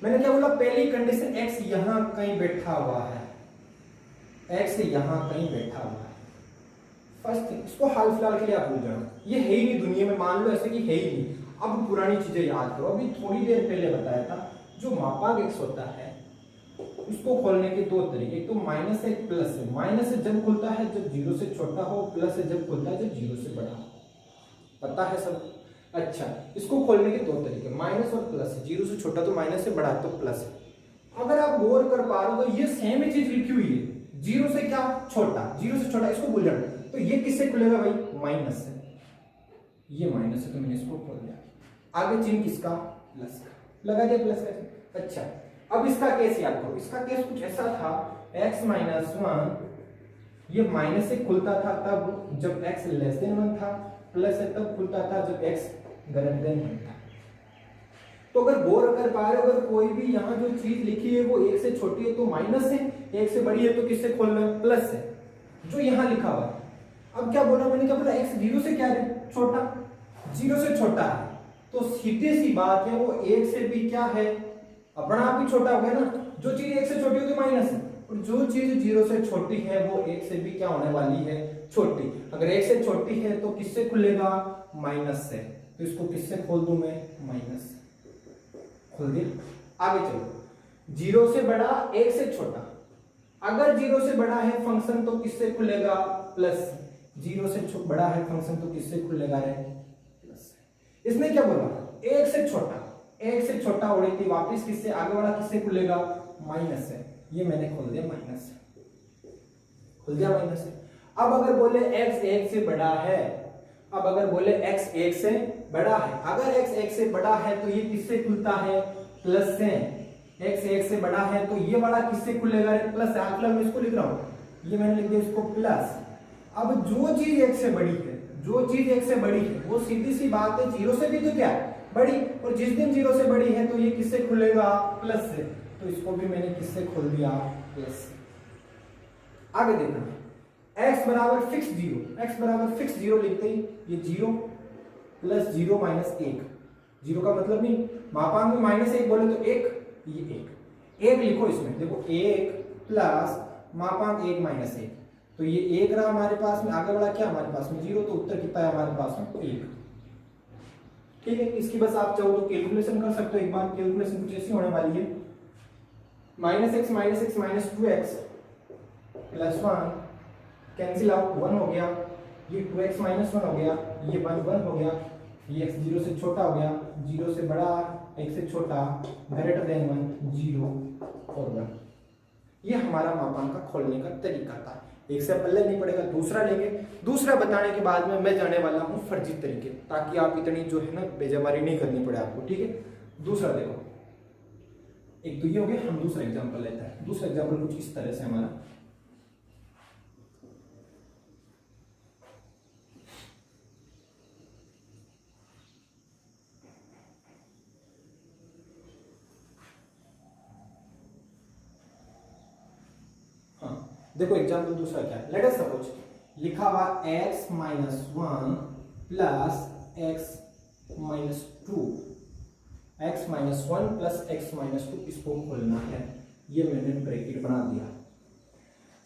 मैंने क्या बोला, पहली कंडीशन x यहां कहीं बैठा हुआ है, x यहां कहीं बैठा हुआ है। फर्स्ट थिंग, इसको हाल फिलहाल के लिए आप भूल जाना, ये है ही नहीं दुनिया में, मान लो ऐसे कि है ही नहीं। अब पुरानी चीजें याद करो। अभी थोड़ी देर पहले बताया था, जो मापांक x होता है उसको खोलने के दो तरीके, एक तो माइनस है, एक प्लस है। माइनस से जब खुलता है जब 0 से छोटा हो, प्लस से जब खुलता है जब 0 से बड़ा हो। पता है सब? अच्छा, इसको खोलने के दो तरीके, माइनस और प्लस। 0 से छोटा तो माइनस से, बड़ा तो प्लस है। अगर आप गौर कर पा रहे हो तो ये सेम ही चीज लिखी हुई है, 0 से क्या छोटा, 0 से छोटा, इसको भूल जाना। तो ये किससे खुलेगा भाई, माइनस से। ये माइनस है तो मैंने इसको खोल दिया। आगे चिन्ह किसका, प्लस का, लगा दिया प्लस का। अच्छा, अब इसका केस याद करो। इसका केस कुछ ऐसा था, x माइनस 1, ये माइनस से खुलता था तब जब x लेस देन 1 था, प्लस से तब खुलता था जब x ग्रेटर देन 1 था। तो अगर गौर कर पा रहे हो, अगर कोई भी यहाँ जो चीज लिखी है वो 1 से छोटी है तो माइनस है, 1 से बड़ी है तो किससे खोलना है, प्लस से, जो यहाँ लिखा हुआ है। अब क्या बोला मैंने, क्या बोला, x 0 से क्या है छोटा, 0 से छोटा है तो सीधी सी बात है वो 1 से भी क्या है, अपना आप ही छोटा हो गया ना। जो चीज 1 से छोटी होगी माइनस है, और जो चीज 0 से छोटी है वो 1 से भी क्या होने वाली है, छोटी। अगर 1 से छोटी है तो किससे खुलेगा, माइनस से। तो इसको किससे खोल दूं मैं, माइनस से खोल दिया। आगे चलो, 0 से बड़ा, 1 से छोटा। अगर 0 से बड़ा है फंक्शन तो किससे खुलेगा, प्लस। 0 से बड़ा है फंक्शन तो किससे खुलेगा रे, प्लस। इसने क्या बोला, 1 से छोटा, 1 से छोटा हो रही थी, वापस किससे, आगे वाला किससे खुलेगा, माइनस से। ये मैंने खोल दिया माइनस से, खुल दिया माइनस से। अब अगर बोले x 1 से बड़ा है, अब अगर बोले x 1 से बड़ा है, अगर x 1 से बड़ा है तो ये किससे खुलता है, प्लस से। x 1 से बड़ा है तो ये वाला किससे खुलेगा, प्लस से। आखिर मैं इसको लिख रहा हूं, ये मैंने लिख दिया इसको प्लस। अब जो चीज 1 से बड़ी है, जो चीज 1 से बड़ी है वो सीधी सी बात है 0 से भी तो क्या है, बड़ी। और जिस दिन 0 से बड़ी है तो ये किससे खुलेगा, प्लस से। तो इसको भी मैंने किससे खोल दिया, प्लस से। आगे देखना, x बराबर फिक्स 0, x बराबर फिक्स 0 लिखते ही ये 0 प्लस 0 माइनस 1। 0 का मतलब नहीं, मापांक में माइनस 1 बोले तो 1, ये 1 लिखो इसमें, देखो 1 प्लस मापांक 1 माइनस 1, तो ये 1 रहा हमारे पास में। आगे वाला क्या हमारे पास में 0, तो उत्तर कितना है हमारे पास में, 1। ठीक है, इसकी बस आप चाहो तो कैलकुलेशन कर सकते हो। एक बार कैलकुलेशन कुछ ऐसी होने वाली है, minus x minus 2x plus 1 cancel out, 1 हो गया, ये 2x माइनस 1 हो गया, ये 1 हो गया, ये x 0 से छोटा हो गया, 0 से बड़ा, x से छोटा, ग्रेटर देन 1, 0 और 1। ये हमारा मापांक का खोलने का तरीका था। एक से पहले नहीं पड़ेगा, दूसरा लेंगे। दूसरा बताने के बाद में मैं जाने वाला हूँ फर्जी तरीके, ताकि आप इतनी जो है ना बेजबारी नहीं करनी पड़े आपको। ठीक है, दूसरा देखो, एक तो ये हो गया। हम दूसरा एग्जांपल लेते हैं। दूसरा एग्जांपल कुछ इस तरह से हमारा, देखो एग्जाम्पल दूसरा क्या है। लेट अस सपोज लिखा हुआ x minus 1 plus x minus 2, x minus 1 plus x minus 2, इसको खोलना है। ये मैंने ब्रैकेट बना दिया।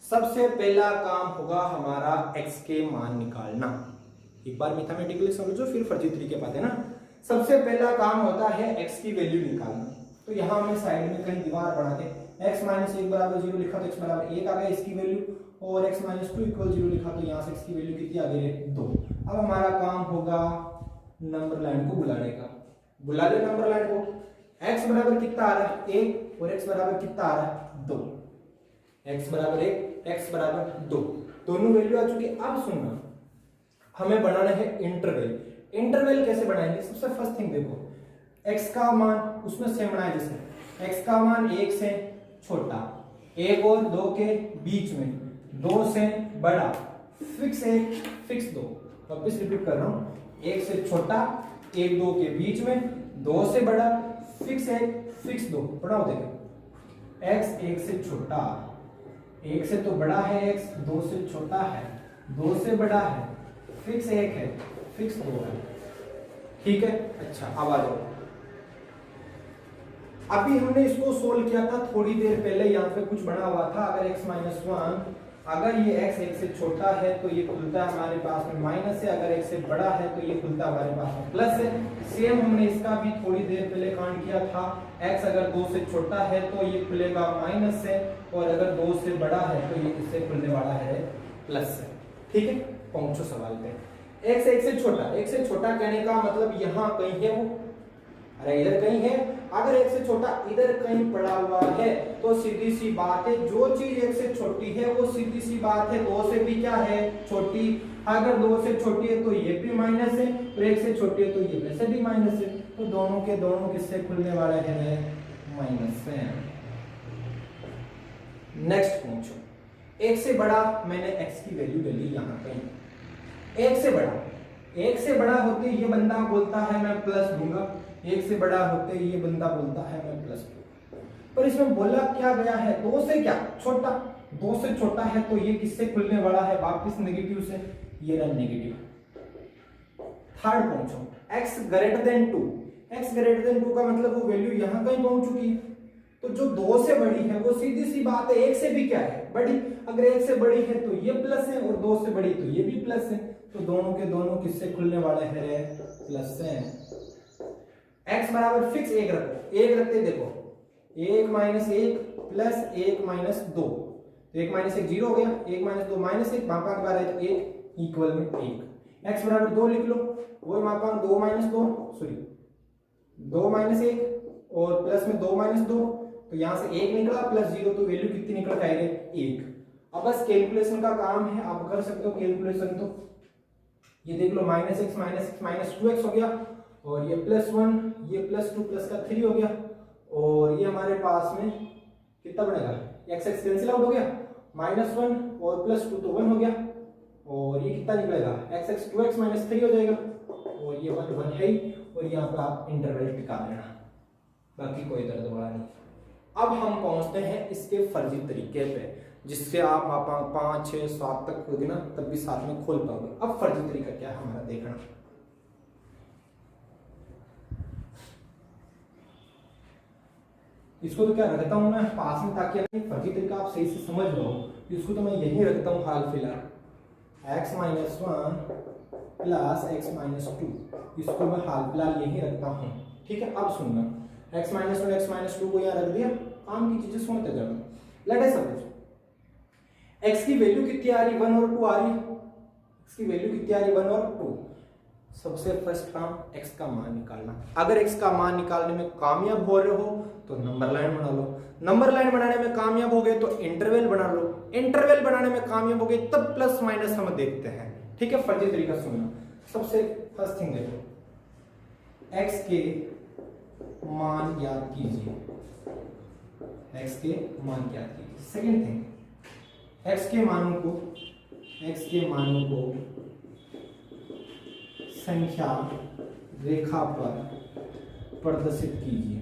सबसे पहला काम होगा हमारा x के मान निकालना। एक बार मैथमेटिकली समझो फिर फर्जी तरीके पाते ना। सबसे पहला काम होता है x की वैल्यू निकालना। तो यहां मैं साइड में कहीं दीवार बना के x माइनस 1 बराबर 0 लिखा तो x बराबर 1 आ गया इसकी वैल्यू, और x माइनस 2 इक्वल 0 लिखा तो यहाँ से x की वैल्यू कितनी आ गई, 2। अब हमारा काम होगा नंबर लाइन को बुलाने का। बुला दे नंबर लाइन को। x बराबर कितना आ रहा है, 1, और x बराबर कितना आ रहा है, 2। x बराबर 1, x बराबर 2, दोनों वैल्यू आ चुकी। अब सुनना, हमें बनाना है इंटरवल। इंटरवल कैसे बनाएंगे? सबसे फर्स्ट थिंग देखो, x का मान उसमें सेम बनाए, जैसे x का मान 1 से छोटा, 1 और 2 के बीच में, 2 से बड़ा, फिक्स 1 फिक्स 2। वापस रिपीट कर रहा हूं, 1 से छोटा, 1 2 के बीच में, 2 से बड़ा, फिक्स 1 फिक्स 2। पढ़ाओ देखो, x 1 से छोटा, 1 से तो बड़ा है x, 2 से छोटा है, 2 से बड़ा है, फिक्स 1 है, फिक्स 2 है। ठीक है, अच्छा अब आ जाओ। अभी हमने इसको सोल्व किया था थोड़ी देर पहले, यहाँ पे कुछ बना हुआ था, अगर x माइनस 1, अगर ये x 1 से छोटा है तो ये खुलता है हमारे पास में माइनस है, अगर 1 से बड़ा है तो ये खुलता है हमारे पास में प्लस है। सेम हमने इसका भी थोड़ी देर पहले कांड किया था, x अगर 2 से छोटा है तो ये खुलेगा माइनस है, और अगर 2 से बड़ा है तो ये इससे खुलने वाला है प्लस है। ठीक है, पहुंचो सवाल पे। x 1 से छोटा, 1 से छोटा कहने का मतलब यहाँ कहीं है वो, अरे इधर कहीं है, अगर 1 से छोटा इधर कहीं पड़ा हुआ है तो सीधी सी बात है, जो चीज 1 से छोटी है वो सीधी सी बात है 2 से भी क्या है, छोटी। अगर 2 से छोटी है तो ये भी माइनस है, और 1 से छोटी है तो ये वैसे भी माइनस है, तो दोनों के दोनों किससे खुलने वाले हैं, माइनस से। नेक्स्ट पूछो, 1 से बड़ा, मैंने x की वैल्यू ले ली यहाँ कहीं, 1 से बड़ा, 1 से बड़ा होते ये बंदा बोलता है मैं प्लस दूंगा, 1 से बड़ा होते ये बंदा बोलता है मैं प्लस दूंगा, पर इसमें बोला क्या गया है, 2 से क्या छोटा, 2 से छोटा है तो ये किससे खुलने वाला है, वापस नेगेटिव से, ये रहा नेगेटिव। थर्ड पूछो, x greater then 2, x greater then 2 का मतलब वो वैल्यू यहां कहीं पहुंच चुकी है, तो जो 2 से बड़ी है वो सीधी सी बात है 1 से भी क्या है, बड़ी। अगर 1 से बड़ी है तो ये प्लस है, और 2 से बड़ी तो ये भी प्लस है, तो दोनों के दोनों किससे खुलने वाले हैं, प्लस से। x बराबर फिक्स 1 रखो, 1 रखते देखो, 1 माइनस 1 प्लस 1 माइनस 2, तो 1 माइनस 1 0 हो गया, 1 माइनस 2 माइनस 1, मापांक बार है तो 1 इक्वल में 1। x बराबर 2 लिख लो, वो मापांक 2 माइनस 2, सॉरी 2 माइनस 1, और प्लस में 2 माइनस 2, तो यहां से 1 निकला प्लस 0, तो वैल्यू कितनी निकल के आएगी, 1। अब बस कैलकुलेशन का काम है, आप कर सकते हो कैलकुलेशन। तो ये देख लो, माइनस एक्स माइनस 2x हो गया, और ये प्लस 1, ये प्लस 2 प्लस का 3 हो गया, और ये हमारे पास में कितना बनेगा, x x कैंसिल आउट हो गया, -1 और प्लस 2 तो 1 हो गया, और ये कितना निकलेगा, x 2x माइनस 3 हो जाएगा, और ये 1 है ही, और यहाँ पे आप इंटरवल टिका देना, बाकी कोई दर्द वाला नहीं। अब हम पहुंचते हैं इसके फर्जी तरीके पे, जिससे आप 5 6 7 तक खोगे ना तब भी साथ में खोल पाओगे। अब फर्जी तरीका क्या है हमारा देखना, इसको तो क्या रखता हूं मैं पास में, ताकि फर्जी तरीका आप सही से समझ लो। इसको तो मैं यही रखता हूं हाल फिलहाल, x minus 1 plus x minus 2, इसको मैं हाल फिलहाल यही रखता हूं। ठीक है, अब सुनना, x माइनस 1 x माइनस 2 को यहाँ रख दिया, काम की चीजें सुनते जाओ। लेट अस सपोज x की वैल्यू कितनी आ रही, 1 और 2 आ रही है, x की वैल्यू कितनी आ रही, 1 और 2। सबसे फर्स्ट काम x का मान निकालना। अगर x का मान निकालने में कामयाब हो रहे हो तो नंबर लाइन बना लो, नंबर लाइन बनाने में कामयाब हो गए तो इंटरवल बना लो, इंटरवल बनाने में कामयाब हो गए तब प्लस माइनस हम देखते हैं। ठीक है, फर्जी तरीका सुनना। सबसे फर्स्ट थिंग देखो, x के मान याद कीजिए, x के मान याद कीजिए। सेकेंड थिंग, x के मानों को संख्या रेखा पर प्रदर्शित कीजिए।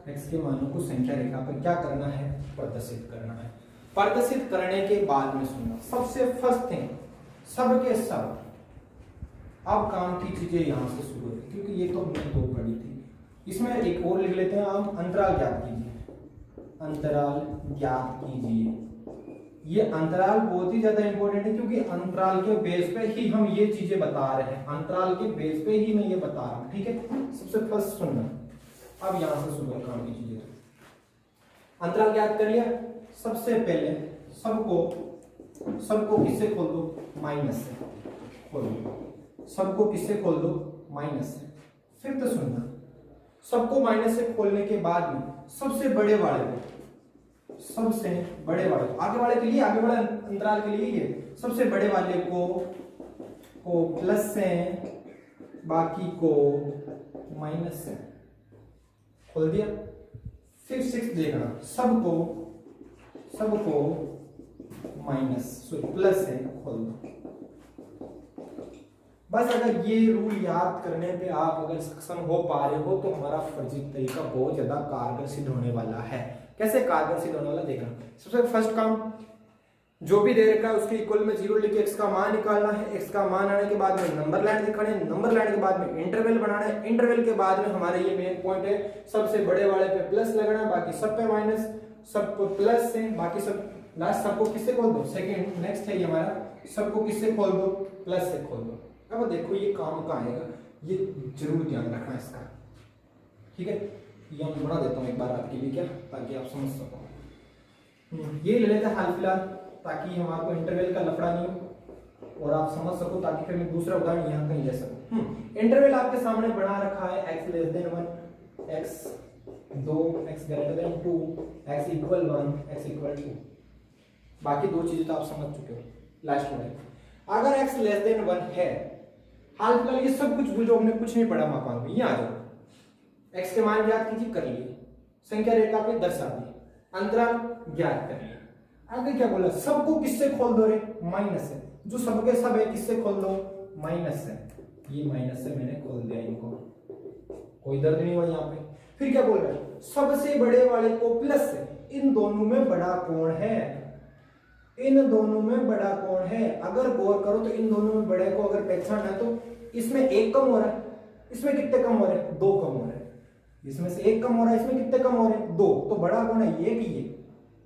x के मानों को संख्या रेखा पर क्या करना है, प्रदर्शित करना है। प्रदर्शित करने के बाद में सुनना, सबसे फर्स्ट थिंग, सबके सब, अब काम की चीजें यहां से शुरू होती, क्योंकि ये तो हमने 2 पढ़ी थी। इसमें एक और लिख लेते हैं हम, अंतराल ज्ञात कीजिए, अंतराल ज्ञात कीजिए। ये अंतराल बहुत ही ज्यादा इंपॉर्टेंट है, क्योंकि अंतराल के बेस पे ही हम ये चीजें बता रहे हैं, अंतराल के बेस पे ही मैं ये बता रहा हूं। ठीक है, सबसे फर्स्ट सुनना, अब यहां से शुरू काम की चीजें। अंतराल ज्ञात कर लिया, सबसे पहले सबको किससे खोल दो, माइनस से खोल दो, सबको किससे खोल दो, माइनस से। फिर तो सुनना, सबको माइनस से खोलने के बाद में सबसे बड़े वाले को सबसे बड़े वाले, आगे वाले के लिए, आगे वाले अंतराल के लिए ये सबसे बड़े वाले को प्लस से, बाकी को माइनस से। खोल दिया। फिर 6 देखना, सबको माइनस सॉरी प्लस से खोल दो। बस अगर ये रूल याद करने पे आप अगर सक्षम हो पा रहे हो तो हमारा फर्जी तरीका बहुत ज्यादा कारगर सिद्ध होने वाला है। कैसे कारगर सिद्ध होने वाला देखना। सबसे फर्स्ट काम, जो भी दे रखा है उसके इक्वल में 0 लिख के x का मान निकालना है। x का मान आने के बाद में नंबर लाइन दिखाना है, नंबर लाइन के बाद में इंटरवल बनाना है, इंटरवल के बाद में हमारे ये मेन पॉइंट है, सबसे बड़े वाले पे प्लस लगाना है, बाकी सब पे माइनस, सब पे प्लस है, बाकी सब लास्ट सबको किससे खोल दो, सेकंड नेक्स्ट है ये हमारा, सबको किससे खोल दो, प्लस से खोल दो। अब देखो ये काम का आएगा, ये जरूर ध्यान रखना इसका, ठीक है। ये मैं बना देता हूँ एक बार आपके लिए क्या, ताकि आप समझ सको। ये ले लेते हैं हाल फिलहाल, ताकि हमारे को इंटरवल का लफड़ा नहीं हो और आप समझ सको, ताकि फिर मैं दूसरा उदाहरण यहाँ कहीं ले सकूं। इंटरवल आपके सामने बना रखा है x less than 1, x 2, x greater then 2, x equal 1, x equal 2। बाकी दो चीजें तो आप समझ चुके हो लास्ट में। अगर x लेस देन 1 है, हाल फिलहाल ये सब कुछ भूलो, हमने कुछ नहीं पढ़ा मापांक में, यहाँ आ जाओ। x के मान ज्ञात कीजिए, कर लिए, संख्या रेखा पे दर्शा दी, अंतराल ज्ञात कर लिए। आगे क्या बोला, सबको किससे खोल दो रे, माइनस से। जो सबके सब है किससे खोल दो, माइनस से। ये माइनस से मैंने खोल दिया इनको, कोई दर्द नहीं हुआ यहाँ पे। फिर क्या बोल रहा है, सबसे बड़े वाले को प्लस से, इन दोनों में बड़ा कौन है, इन दोनों में बड़ा कौन है। अगर गौर करो तो इन दोनों में बड़े को अगर पहचानना है तो इसमें एक कम हो रहा है, इसमें कितने कम हो रहे हैं, 2 कम हो रहे हैं। इसमें से एक कम हो रहा है, इसमें कितने कम हो रहे हैं, 2। तो बड़ा कौन है, ये कि ये।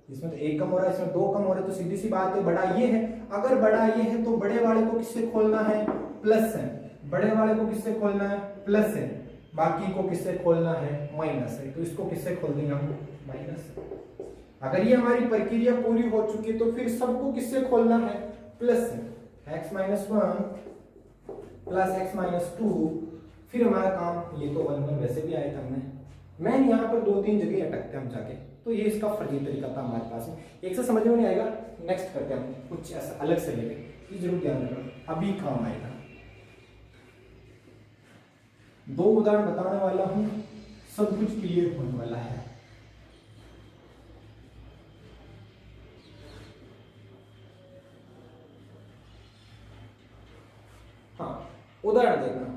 इसमें तो एक कम हो रहा है, इसमें 2 कम हो रहे हैं, तो सीधी सी बात है बड़ा ये है। अगर बड़ा ये है तो बड़े वाले को किससे खोलना है, प्लस है। बड़े वाले को किससे खोलना है, प्लस है। बाकी को किससे खोलना है, माइनस है। तो इसको किससे खोल देंगे हम, माइनस। अगर ये हमारी प्रक्रिया पूरी हो चुकी है तो फिर सबको किससे खोलना है, प्लस है। x - 1 plus x - 2। फिर हमारा काम, ये तो 1 1 वैसे भी आया था हमने, मैं यहाँ पर 2-3 जगह अटकते हम जाके, तो ये इसका फर्जी तरीका था हमारे पास में। एक से समझ में नहीं आएगा, नेक्स्ट करते हैं हम कुछ ऐसा अलग से लेके, ये जरूर ध्यान रखना, अभी काम आएगा। 2 उदाहरण बताने वाला हूं, सब कुछ क्लियर होने वाला है। हाँ, उदाहरण देखना।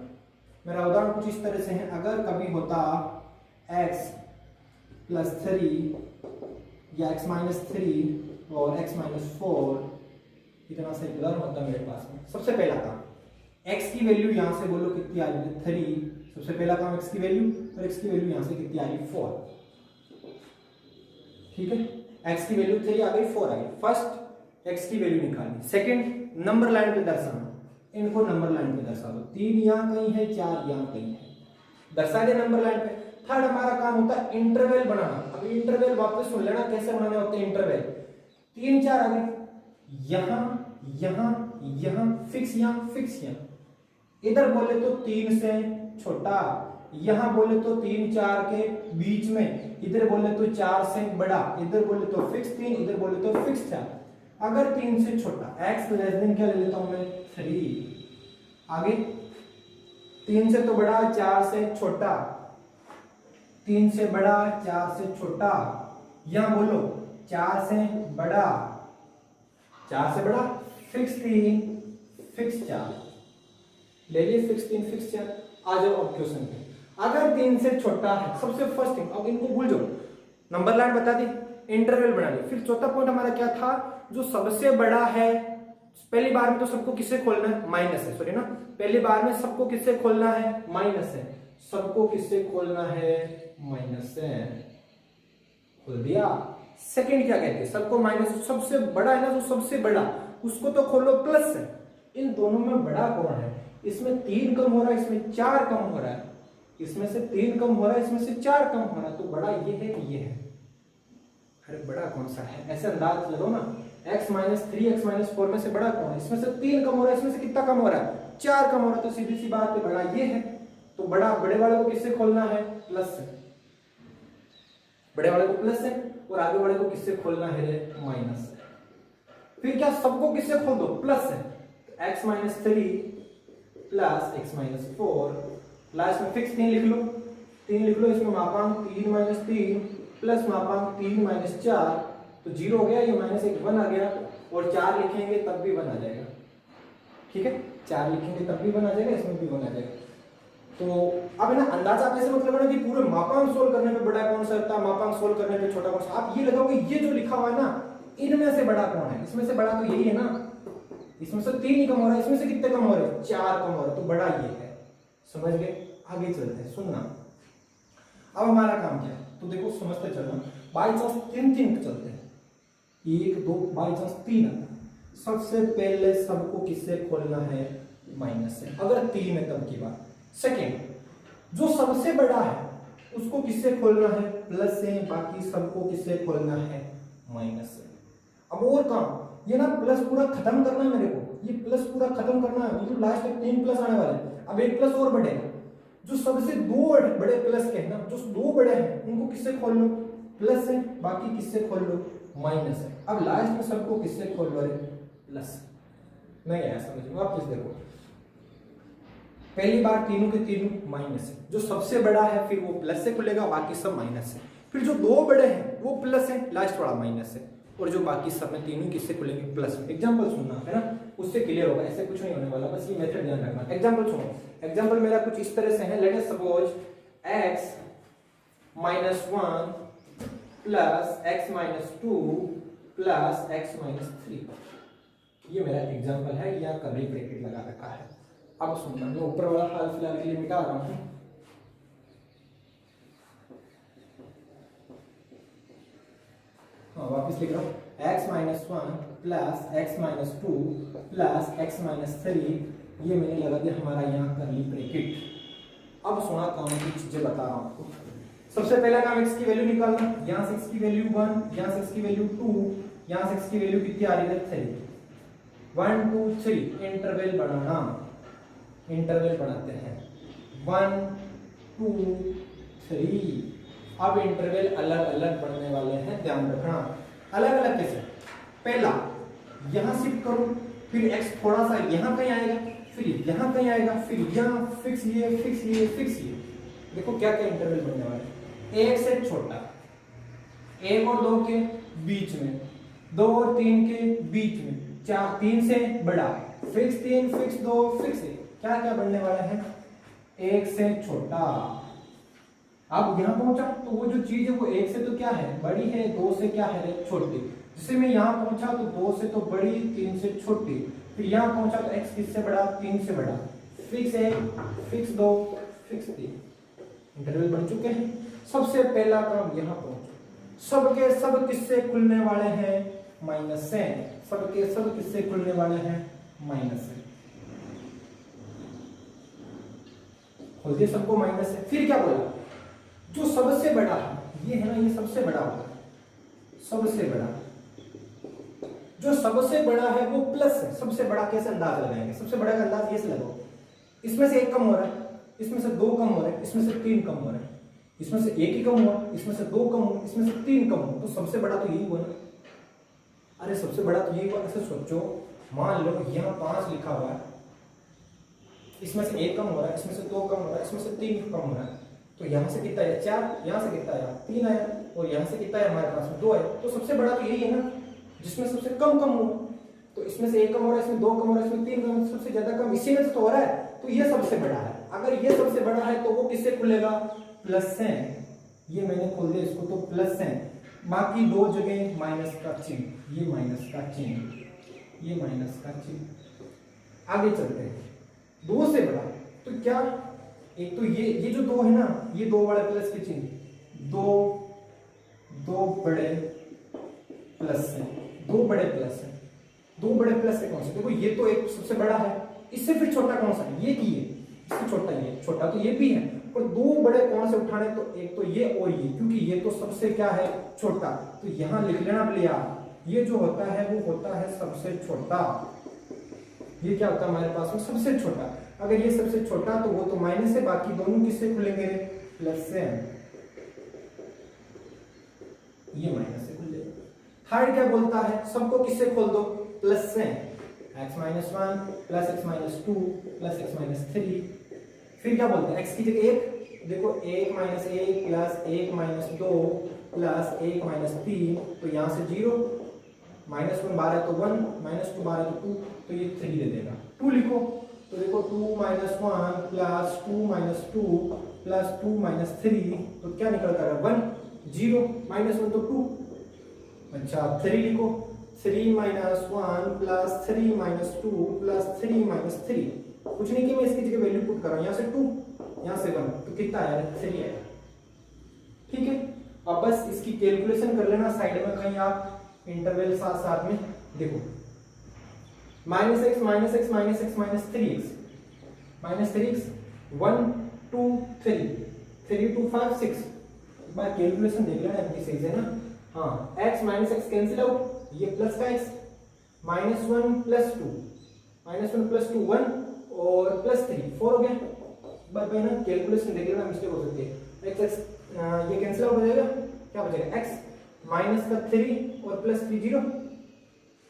मेरा उदाहरण कुछ इस तरह से है, अगर कभी होता x + 3 या x - 3 और x - 4, इतना सा उदाहरण होता मेरे पास में। सबसे पहला काम, x की वैल्यू यहां से बोलो कितनी आ रही है, 3। सबसे पहला काम x की वैल्यू, और x की वैल्यू यहां से कितनी आ रही है, 4। ठीक है, x की वैल्यू 3 आ गई, 4 आ गई। फर्स्ट x की वैल्यू निकालनी, सेकंड नंबर लाइन पे दर्शाना, इनको नंबर लाइन पे दर्शा दो। 3 यहां कहीं है, 4 यहां कहीं है, दर्शा दे नंबर लाइन पे। थर्ड हमारा काम होता है इंटरवल बनाना। अब इंटरवल वापस सुन लेना कैसे बनाने होते हैं इंटरवल। 3 4 आ गए, यहां यहां यहां फिक्स, यहां फिक्स, यहां। इधर बोले तो 3 से छोटा, यहां बोले तो 3 4 के बीच में, इधर बोले तो 4 से बड़ा, इधर बोले तो फिक्स 3, इधर बोले तो फिक्स 4। अगर 3 से छोटा, x लेस देन क्या ले लेता हूं मैं, 3। आगे 3 से तो बड़ा, 4 से छोटा, 3 से बड़ा, 4 से छोटा। यहां बोलो 4 से बड़ा, 4 से बड़ा, फिक्स 3 फिक्स 4 ले लिए, फिक्स 3 फिक्स 4। आ जाओ अब क्वेश्चन पे। अगर 3 से छोटा है, सबसे फर्स्ट थिंग, अब इनको भूल जाओ, नंबर लाइन बता दी, इंटरवल बना ली। फिर चौथा पॉइंट हमारा क्या था, जो सबसे बड़ा है, पहली बार में तो सबको किससे खोलना है, माइनस है, सॉरी ना, पहली बार में सबको किससे खोलना है, माइनस है। सबको किससे खोलना है, माइनस से, खोल दिया। सेकंड क्या कहते हैं, सबको माइनस, सबसे बड़ा है ना, जो सबसे बड़ा, उसको तो खोलो प्लस से। इन दोनों में बड़ा कौन है, इसमें 3 कम हो रहा है, इसमें 4 कम हो रहा है, इसमें से 3 कम हो रहा है, इसमें से 4 कम हो रहा है, तो बड़ा ये है कि ये है। अरे बड़ा कौन सा है, ऐसे अंदाज लगाओ ना, x - 3 x - 4 में से बड़ा कौन है, इसमें से 3 कम हो रहा है, इसमें से कितना कम हो रहा है, 4 कम हो रहा है, तो सीधी सी बात है बड़ा ये है। तो बड़ा, बड़े वाले को किससे खोलना है, प्लस से, बड़े वाले को प्लस से। और आगे वाले को किससे खोलना है रे, माइनस से। फिर क्या, सबको किससे खोल दो, प्लस से, x minus 3 plus x minus 4, last में फिक्स 3 लिख लो, 3 लिख लो, इसमें मापांक 3 माइनस 3 प्लस मापांक 3 माइनस 4, तो 0 हो गया, ये माइनस 1 1 आ गया, और 4 लिखेंगे तब भी 1 आ जाएगा, ठीक है, 4 लिखेंगे तब भी 1 आ जाएगा, इसमें भी 1 आ जाएगा। तो अब है ना अंदाजा आप ऐसे मत लगाना कि पूरे मापांक सोल्व करने पे बड़ा कौन सा होता है, मापांक सोल्व करने पे छोटा कौन सा, आप ये लगाओगे ये जो लिखा हुआ है ना, इनमें से बड़ा कौन है, इसमें से बड़ा तो यही है ना, इसमें से 3 ही कम हो रहा है, इसमें से कितने कम हो रहे हैं, 4 कम हो रहे हैं, तो बड़ा ये है, समझ गए। आगे चलते हैं, सुनना, अब हमारा काम क्या है, तो देखो समझते चलना, बाई चांस 3 चलते हैं, 1 2 बाई चांस 3 आता है, सबसे पहले सबको किससे खोलना है, माइनस से, अगर 3 है तब की बात। सेकेंड, जो सबसे बड़ा है उसको किससे खोलना है, प्लस से, बाकी सबको किससे खोलना है, माइनस से। अब और काम, ये ना प्लस पूरा खत्म करना है मेरे को, ये प्लस पूरा खत्म करना है, मतलब लास्ट तक 3 प्लस आने वाले हैं, अब एक प्लस और बढ़ेगा, जो सबसे 2 बड़े प्लस के हैं ना, जो 2 बड़े हैं उनको किससे खोल लो, प्लस से, बाकी किससे खोल लो, माइनस से। अब लास्ट में सबको किससे खोल लो, प्लस। नहीं आया समझ, वापस देखो, पहली बार तीनों के तीनों माइनस है, जो सबसे बड़ा है फिर वो प्लस से खुलेगा, बाकी सब माइनस है, फिर जो 2 बड़े हैं वो प्लस है, लास्ट वाला माइनस है, और जो बाकी सब में तीनों किससे खुलेंगे, प्लस में। एग्जांपल सुनना है ना, उससे क्लियर होगा, ऐसे कुछ नहीं होने वाला, बस ये मेथड ध्यान रखना। एग्जांपल सुनो, एग्जांपल मेरा कुछ इस तरह से है, let us suppose x minus 1 plus x minus 2 plus x minus 3, ये मेरा एग्जांपल है, या कर्ली ब्रैकेट लगा रखा है। अब सुनना, मैं ऊपर वाला हाल फिलहाल के लिए मिटा रहा हूं, वापिस लिख रहा हूं, x minus 1 plus x minus 2 plus x minus 3, ये मैंने लगा दिया हमारा यहाँ कर्ली ब्रैकेट। अब सुना काम की चीजें बता रहा हूं आपको। सबसे पहला काम x की वैल्यू निकालना, यहाँ से x की वैल्यू 1, यहाँ से x की वैल्यू 2, यहाँ से x की वैल्यू कितनी आ रही है, 3, 1 2 3, इंटरवल बनाना, इंटरवल बनाते हैं, 1 2 3। अब इंटरवल अलग अलग बढ़ने वाले हैं, ध्यान रखना। अलग अलग कैसे, पहला यहां शिफ्ट करो, फिर x थोड़ा सा यहां कहीं आएगा, फिर यहां कहीं आएगा, फिर यहां फिक्स ये फिक्स ये फिक्स ये। देखो क्या क्या इंटरवल बनने वाले हैं, 1 से छोटा, 1 और 2 के बीच में, 2 और 3 के बीच में, 4 3 से बड़ा, फिक्स 3 फिक्स 2 फिक्स 1। क्या क्या बनने वाला है, 1 से छोटा। अब यहां पहुंचा तो वो जो चीज है वो 1 से तो क्या है, बड़ी है, 2 से क्या है, छोटी। जैसे मैं यहां पहुंचा तो 2 से तो बड़ी, 3 से छोटी, फिर यहां पहुंचा तो x किससे बड़ा, 3 से बड़ा, फिक्स 1 फिक्स 2 फिक्स 3, इंटरवल बन चुके हैं। सबसे पहला काम यहां पहुंचो, सबके सब किससे खुलने वाले हैं, माइनस से, सबके सब किससे खुलने वाले हैं, माइनस से, खोल दिए सबको माइनस से। फिर क्या बोला, जो सबसे बड़ा है, ये है ना, ये सबसे बड़ा होगा, सबसे बड़ा, जो सबसे बड़ा है वो प्लस है। सबसे बड़ा कैसे अंदाज लगाएंगे, सबसे बड़ा का अंदाज ये से लगाओ, इसमें से 1 कम हो रहा है, इसमें से 2 कम हो रहा है, इसमें से 3 कम हो रहा है, इसमें से 1 ही कम हुआ, इसमें से 2 कम हुआ, इसमें से 3 कम हुआ, तो सबसे बड़ा तो यही हुआ ना। अरे सबसे बड़ा तो यही हुआ। ऐसे सोचो, मान लो यहाँ 5 लिखा हुआ है, इसमें से 1 कम हो रहा है, इसमें से 2 कम हो रहा है, इसमें से 3 कम हो रहा है, तो यहाँ से कितना है, 4, यहाँ से कितना आया, 3 आया, और यहाँ से कितना है हमारे पास में 2 आया। तो सबसे बड़ा तो यही है ना, जिसमें सबसे कम कम हुआ। तो इसमें से 1 कम हो रहा है, इसमें 2 कम हो रहा है, इसमें 3 कम, सबसे ज्यादा कम इसी में से तो हो रहा है, तो ये सबसे बड़ा है। अगर ये सबसे बड़ा है तो वो किससे खुलेगा, प्लस से। ये मैंने खोल दिया इसको, तो प्लस से, बाकी 2 जगह माइनस का चिन्ह, ये माइनस का चिन्ह, ये माइनस का चिन्ह। आगे चलते हैं, 2 से बड़ा, तो क्या, एक तो ये जो 2 है ना, ये 2 बड़े प्लस के चिन्ह, 2 बड़े प्लस है, 2 बड़े प्लस है, 2 बड़े प्लस है कौन से, देखो ये तो एक सबसे बड़ा है, इससे फिर छोटा कौन सा है, ये की है, इससे छोटा ये, छोटा तो ये भी है, पर 2 बड़े कौन से उठाने, तो एक तो ये और ये, क्योंकि ये तो सबसे क्या है, छोटा, तो यहां लिख लेना भैया, ये जो होता है वो होता है सबसे छोटा। ये क्या होता है हमारे पास में, सबसे छोटा। अगर ये सबसे छोटा तो वो तो माइनस है, बाकी दोनों किससे खुलेंगे, प्लस से, ये माइनस थर्ड क्या बोलता है, सबको किससे खोल दो, प्लस से, x minus one plus x minus two plus x minus three. फिर क्या बोलते हैं, x की जगह एक, देखो एक माइनस एक प्लस एक माइनस दो प्लस एक माइनस तीन, तो यहाँ से जीरो, माइनस वन बार है तो वन, माइनस टू बार है तो टू, तो ये थ्री दे देगा। टू लिखो, तो देखो two minus one plus two minus two plus two minus three, तो क्या निकल कर वन, जीरो, माइनस वन तो टू। अच्छा थ्री लिखो, three minus one plus three minus two plus three minus three, कुछ नहीं कि मैं इसकी जगह वैल्यू पुट कर रहा हूँ, यहाँ से टू यहाँ से वन, तो कितना आया, थ्री आया। ठीक है, अब बस इसकी कैलकुलेशन कर लेना साइड में कहीं आप इंटरवल साथ साथ में देखो, minus x minus x minus x minus three x minus three x, one two three, three two five six, बार कैलकुलेशन देख लेना अपनी सही से ना। हाँ x minus x cancel out, ये प्लस का x, minus one plus two, minus one plus two one और प्लस थ्री फोर हो गया। बस भाई ना कैलकुलेशन देख लेना, मिस्टेक हो सकती है। x ये कैंसिल आउट हो जाएगा, क्या बचेगा x माइनस का थ्री और plus three zero,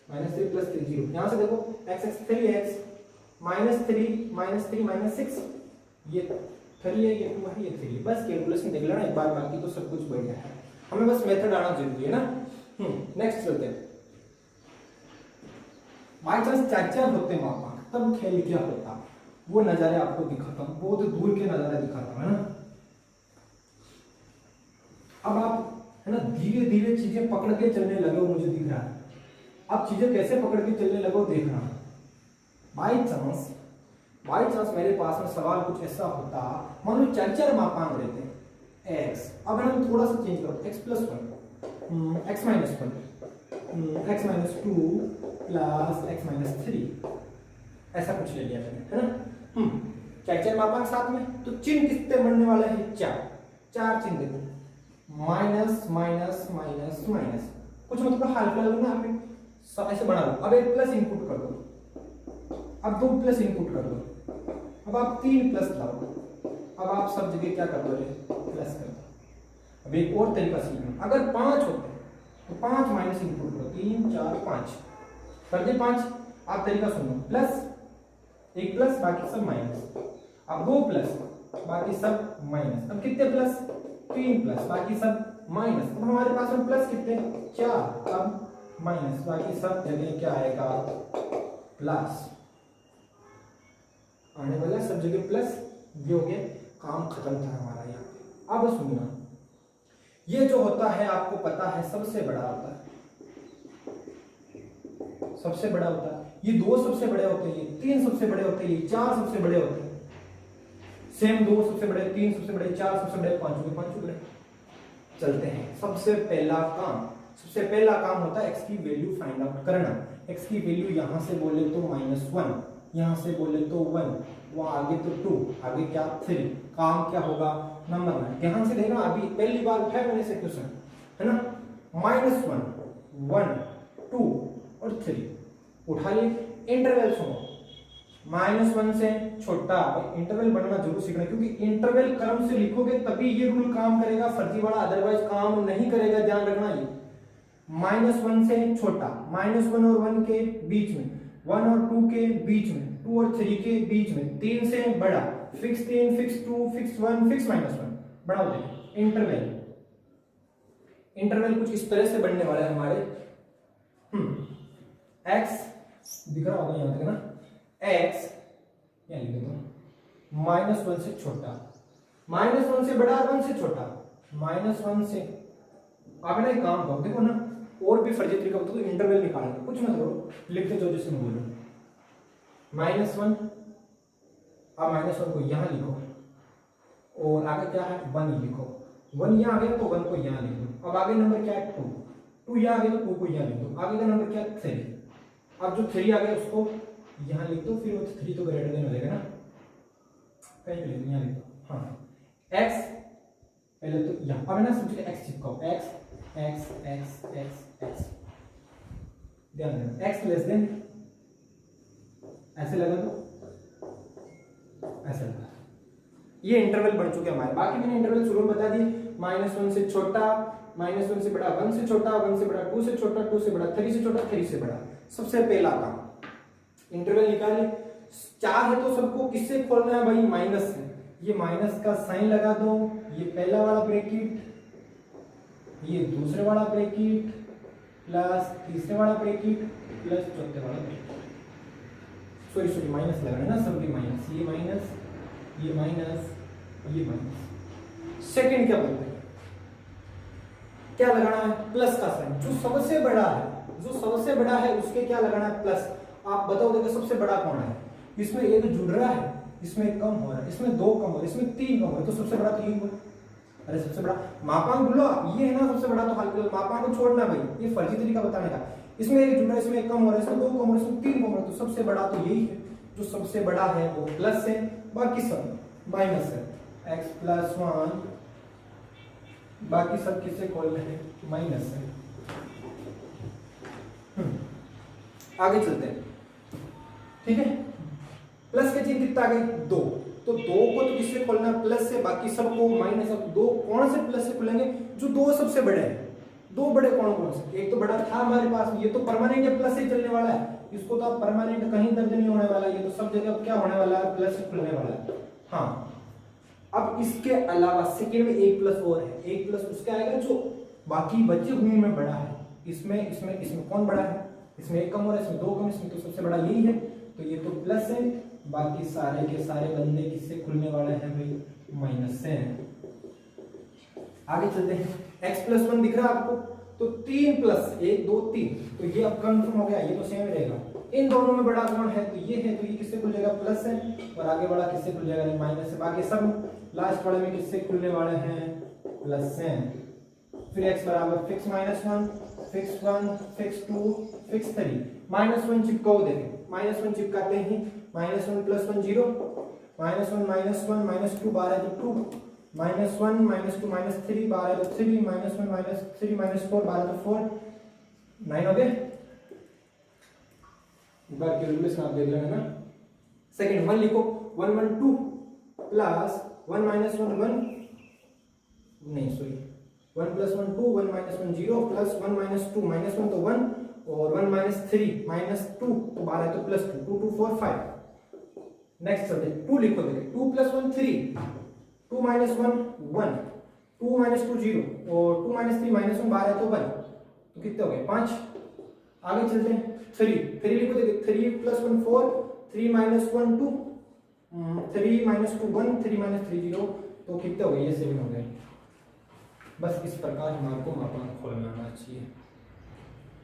minus three plus three zero, यहाँ से देखो x x three x minus three minus six, ये थ्री है ये टू है ये थ्री, बस कैलकुलेशन देख लेना एक बार, बाकी तो सब कुछ बढ़िया है, हमें बस मेथड आना जरूरी है ना। नेक्स्ट चलते हैं, बाई चांस चार होते मापा तब खेल क्या होता, वो नजारे आपको दिखाता हूँ, बहुत दूर के नजारे दिखाता हूँ है ना। अब आप है ना धीरे धीरे चीजें पकड़ के चलने लगे हो, मुझे दिख रहा है आप चीजें कैसे पकड़ के चलने लगो देखना। बाई चांस मेरे पास में सवाल कुछ ऐसा होता, मान लो चार मापांक रहते हैं x, अब हम थोड़ा सा चेंज करो, x plus one x minus one x minus two plus x minus three, ऐसा कुछ ले लिया मैंने है ना। चार मापांक साथ में, तो चिन्ह कितने बनने वाले हैं, चार चिन्ह देखो, माइनस माइनस माइनस माइनस, कुछ मतलब हल्का लगना आप ऐसे बना लो। अब एक प्लस इनपुट कर दो, अब दो प्लस इनपुट कर दो, अब आप तीन प्लस लाओ, अब आप सब जगह क्या कर दो, प्लस कर दो। अब एक और तरीका सीखना, अगर पांच होते तो पांच माइनस इनपुट करो, तीन चार पांच कर दे पांच। आप तरीका सुनो, प्लस एक प्लस बाकी सब माइनस, अब दो प्लस बाकी सब माइनस, अब कितने प्लस, तीन प्लस बाकी सब माइनस, अब हमारे पास में प्लस कितने चार, अब माइनस बाकी सब जगह क्या आएगा, प्लस आने वाला सब जगह प्लस, ये हो गया, काम खत्म था हमारा यहाँ पे। अब सुनना, ये जो होता है आपको पता है सबसे बड़ा होता है, सबसे बड़ा होता है, ये दो सबसे बड़े होते हैं, ये तीन सबसे बड़े होते हैं, ये चार सबसे बड़े होते हैं, सेम दो सबसे बड़े, तीन सबसे बड़े, चार सबसे बड़े, पांचों बड़े। चलते हैं, सबसे पहला काम होता है x की वैल्यू फाइंड आउट करना। x की वैल्यू यहां से बोले तो माइनस वन, यहां से बोले तो वन, वो आगे तो टू, आगे क्या थ्री, काम क्या होगा, नंबर वन। ध्यान से देखना, अभी पहली बार उठाया मैंने से क्वेश्चन है ना, माइनस वन, वन, टू और थ्री उठा लिए। इंटरवल सुनो, माइनस वन से छोटा, इंटरवल बनना जरूर सीखना, क्योंकि इंटरवल क्रम से लिखोगे तभी ये रूल काम करेगा, फर्जीवाड़ा अदरवाइज काम नहीं करेगा, ध्यान रखना। ये माइनस वन से छोटा, माइनस वन और वन के बीच में, वन और टू के बीच में, टू और थ्री के बीच में, तीन से बड़ा, फिक्स तीन, fix two, fix one, fix minus one, बड़ा हो जाएगा। इंटरवल कुछ इस तरह से बनने वाला है हमारे, x दिख रहा होगा यहां तक ना, x यहाँ लिख दो, माइनस वन से छोटा, माइनस वन से बड़ा, वन से छोटा, माइनस वन से, आप ना एक काम करो, देखो ना और भी फर्जी तरीका होता है, तो इंटरवल निकालना, कुछ मत करो, लिखते जाओ जैसे मैं बोलूं, माइनस वन, आप माइनस वन को यहां लिखो और आगे क्या है, वन लिखो, वन यहाँ आ गया तो वन को यहाँ लिख दो। अब आगे नंबर क्या है, टू, टू यहाँ आ गया तो टू को यहाँ लिख दो, आगे का नंबर क्या है, थ्री, अब जो थ्री आ गया उसको यहाँ लिख दो, फिर वो थ्री तो ग्रेटर देन हो जाएगा ना, कहीं लिख दो, यहाँ लिख दो। हाँ x पहले तो यहाँ, अब ना समझिए x चिपकाओ, x x x x x, ध्यान देना, x लेस देन, ऐसे लगा दो, ऐसे लगा, ये इंटरवल बन चुके हमारे। बाकी मैंने इंटरवल शुरू में बता दी, माइनस वन से छोटा, -1 से बड़ा, 1 से छोटा, 1 से बड़ा, 2 से छोटा, 2 से बड़ा, 3 से छोटा, 3 से बड़ा। सबसे पहला काम इंटरवल निकालिए। 4 है तो सबको किससे खोलना है भाई? माइनस से। ये माइनस का साइन लगा दो, ये पहला वाला ब्रैकेट, ये दूसरे वाला ब्रैकेट, प्लस तीसरे वाला ब्रैकेट, प्लस चौथे वाला ब्रैकेट। सॉरी माइनस लग रहा है ना, सब भी माइनस, ये माइनस, ये माइनस, ये माइनस। सेकंड क्या बोलते हैं, क्या लगाना है? प्लस का साइन। जो सबसे बड़ा है, जो सबसे बड़ा है उसके क्या लगाना है? प्लस। आप बताओ देखो सबसे बड़ा कौन है? इसमें एक जुड़ रहा है, इसमें कम हो रहा है, इसमें 2 कम हो रहा है, इसमें 3 कम हो रहा है, तो सबसे बड़ा 3 हुआ। अरे सबसे बड़ा मापांक बोलो, ये है ना सबसे बड़ा, तो हल्के मापांक को छोड़ना भाई, ये फर्जी तरीका बताने का। इसमें एक जुड़ रहा है, इसमें कम हो रहा है, इसमें 2 कम हो रहा है, इसमें 3 कम हो रहा है, तो सबसे बड़ा तो यही है। जो सबसे बड़ा है वो प्लस है, बाकी सब माइनस है। x + 1, बाकी सब किससे खोल रहे हैं? माइनस है। आगे चलते हैं, ठीक है। प्लस के चिन्ह कितना आ गए? 2। तो 2 को तो किससे खोलना है? प्लस से, बाकी सबको माइनस। अब 2 कौन से प्लस से खुलेंगे? जो 2 सबसे बड़े हैं। 2 बड़े कौन से? एक तो बड़ा था हमारे पास, ये तो परमानेंट है, प्लस से चलने वाला है, इसको तो आप परमानेंट कहीं दर्ज नहीं होने वाला, ये तो सब जगह क्या होने वाला है? प्लस से खुलने वाला है। हाँ, अब इसके अलावा सेकंड में एक प्लस और है, एक प्लस उसका आएगा जो बाकी बचे हुए में बड़ा है। इसमें कौन बड़ा है? इसमें 1 कम हो रहा है, इसमें 2 कम, इसमें तो सबसे बड़ा यही है, तो ये तो प्लस है। बाकी सारे के सारे बंदे किससे खुलने वाले हैं भाई? माइनस से। आगे चलते हैं, x + 1 दिख रहा है आपको, तो 3 प्लस 1 2 3, तो ये अब कंफर्म हो गया, ये तो सेम रहेगा। इन दोनों में बड़ा कौन है? तो ये है, तो ये किससे खुल जाएगा? प्लस है। और आगे वाला किससे खुल जाएगा? माइनस से। बाकी सब लास्ट वाले में किससे खुलने वाले हैं? प्लस से। फिर x बराबर फिक्स -1, फिक्स 1, फिक्स 2, फिक्स 3, -1 चिपकाओ। देखें -1 चिपकाते ही -1 + 1 0, -1 -1 -2 12 तो 2, -1 -2 -3 12 तो 3, -1 -3 -4 12 तो 4, 9 हो गए। एक बार कैलकुलेशन आप देख लेना ना। सेकंड 1 लिखो, 1 1 2 प्लस 1 -1 1, नहीं सॉरी 1 + 1 2, 1 -1 0, प्लस 1 -2 -1 तो 1, और 1 -3 -2 तो 12 तो प्लस 2, 2 2 4 5। नेक्स्ट चलते 2 लिखो, देखिए 2 + 1 3, 2 - 1 1, 2 - 2 0, और 2 - 3 -1 12 तो 1, तो कितने हो गए? 5। आगे चलते हैं 3 लिखो, देखिए 3 + 1 4, 3 - 1 2, 3 - 2 1, 3 - 3 0, तो कितने हो गए? ये 7 हो गए। बस इस प्रकार हमारे को मापांक खोलना आना चाहिए।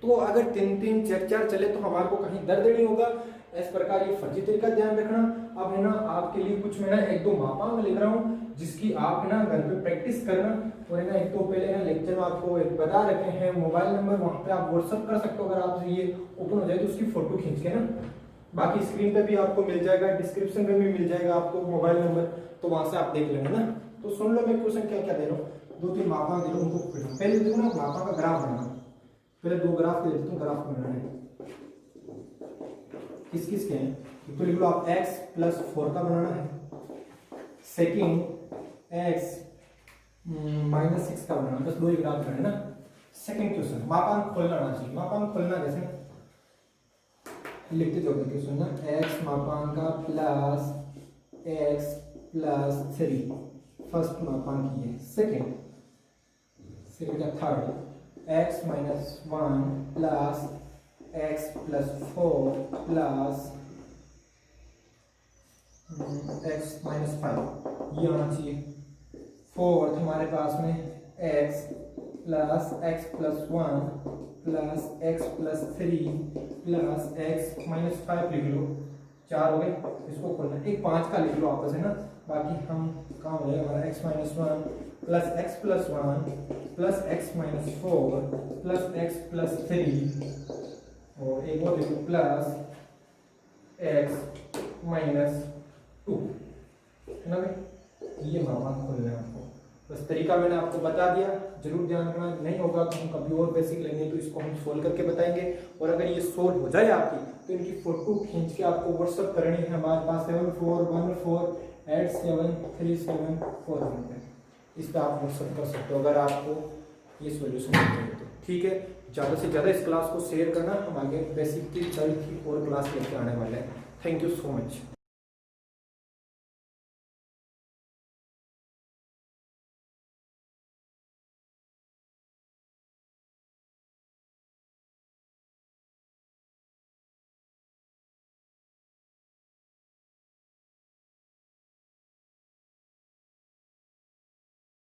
तो अगर 3 4 4 चले तो हमारे को कहीं दर्द नहीं होगा। इस प्रकार ये फर्जी तरीका ध्यान रखना। अब है ना आपके लिए कुछ मैं ना 1-2 मापांक लिख रहा हूँ, जिसकी आप है ना घर पे प्रैक्टिस करना। और है ना एक तो पहले ना लेक्चर में आपको एक बता रखे हैं मोबाइल नंबर, वहाँ पे आप व्हाट्सअप कर सकते हो। अगर आप ये ओपन हो जाए तो उसकी फोटो खींच के ना, बाकी स्क्रीन पे भी आपको मिल जाएगा, डिस्क्रिप्शन में भी मिल जाएगा आपको मोबाइल नंबर, तो वहां से आप देख लेना ना। तो सुन लो मैं क्वेश्चन क्या क्या दे रहा हूँ, 2-3 मापांक दे रहा हूँ, उनको पहले देखो ना मापांक का ग्राफ बनाना। पहले 2 ग्राफ दे देता हूँ, ग्राफ बनाना है। किस किस के हैं? तो लिख लो आप x + 4 का बनाना है। सेकंड x - 6 का बनाना, बस 2 ही ग्राफ बनाना है ना। सेकंड क्वेश्चन, मापांक खोलना आना चाहिए। मापांक खोलना कैसे लिखते जाओगे क्वेश्चन ना, x मापांक का प्लस x + 3, फर्स्ट मापांक ये। सेकंड का third x - 1 plus x + 4 plus x - 5, ये आना चाहिए। फोर्थ हमारे पास में x plus x + 1 plus x + 3 plus x - 5 लिख लो, 4 हो गए। इसको खोलना, एक 5 का लिख लो आपस है ना, बाकी हम काम हो जाएगा हमारा x - 1 plus x + 1 plus x - 4 plus x + 3, और एक और लिखो प्लस x - 2, है ना भाई। ये मापांक खोलना है आपको, बस तरीका मैंने आपको बता दिया, जरूर ध्यान रखना। नहीं होगा तो हम कभी और बेसिक लेंगे तो इसको हम सोल्व करके बताएंगे। और अगर ये सोल्व हो जाए आपकी, तो इनकी फोटो खींच के आपको व्हाट्सअप करनी है। हमारे पास 7414873747 इस पर आप व्हाट्सअप कर सकते हो। अगर आपको ये सॉल्यूशन होते हैं। तो ठीक है, ज़्यादा से ज़्यादा इस क्लास को शेयर करना, हम आगे बेसिक की 12th की और क्लास लेके आने वाले हैं। Thank you so much.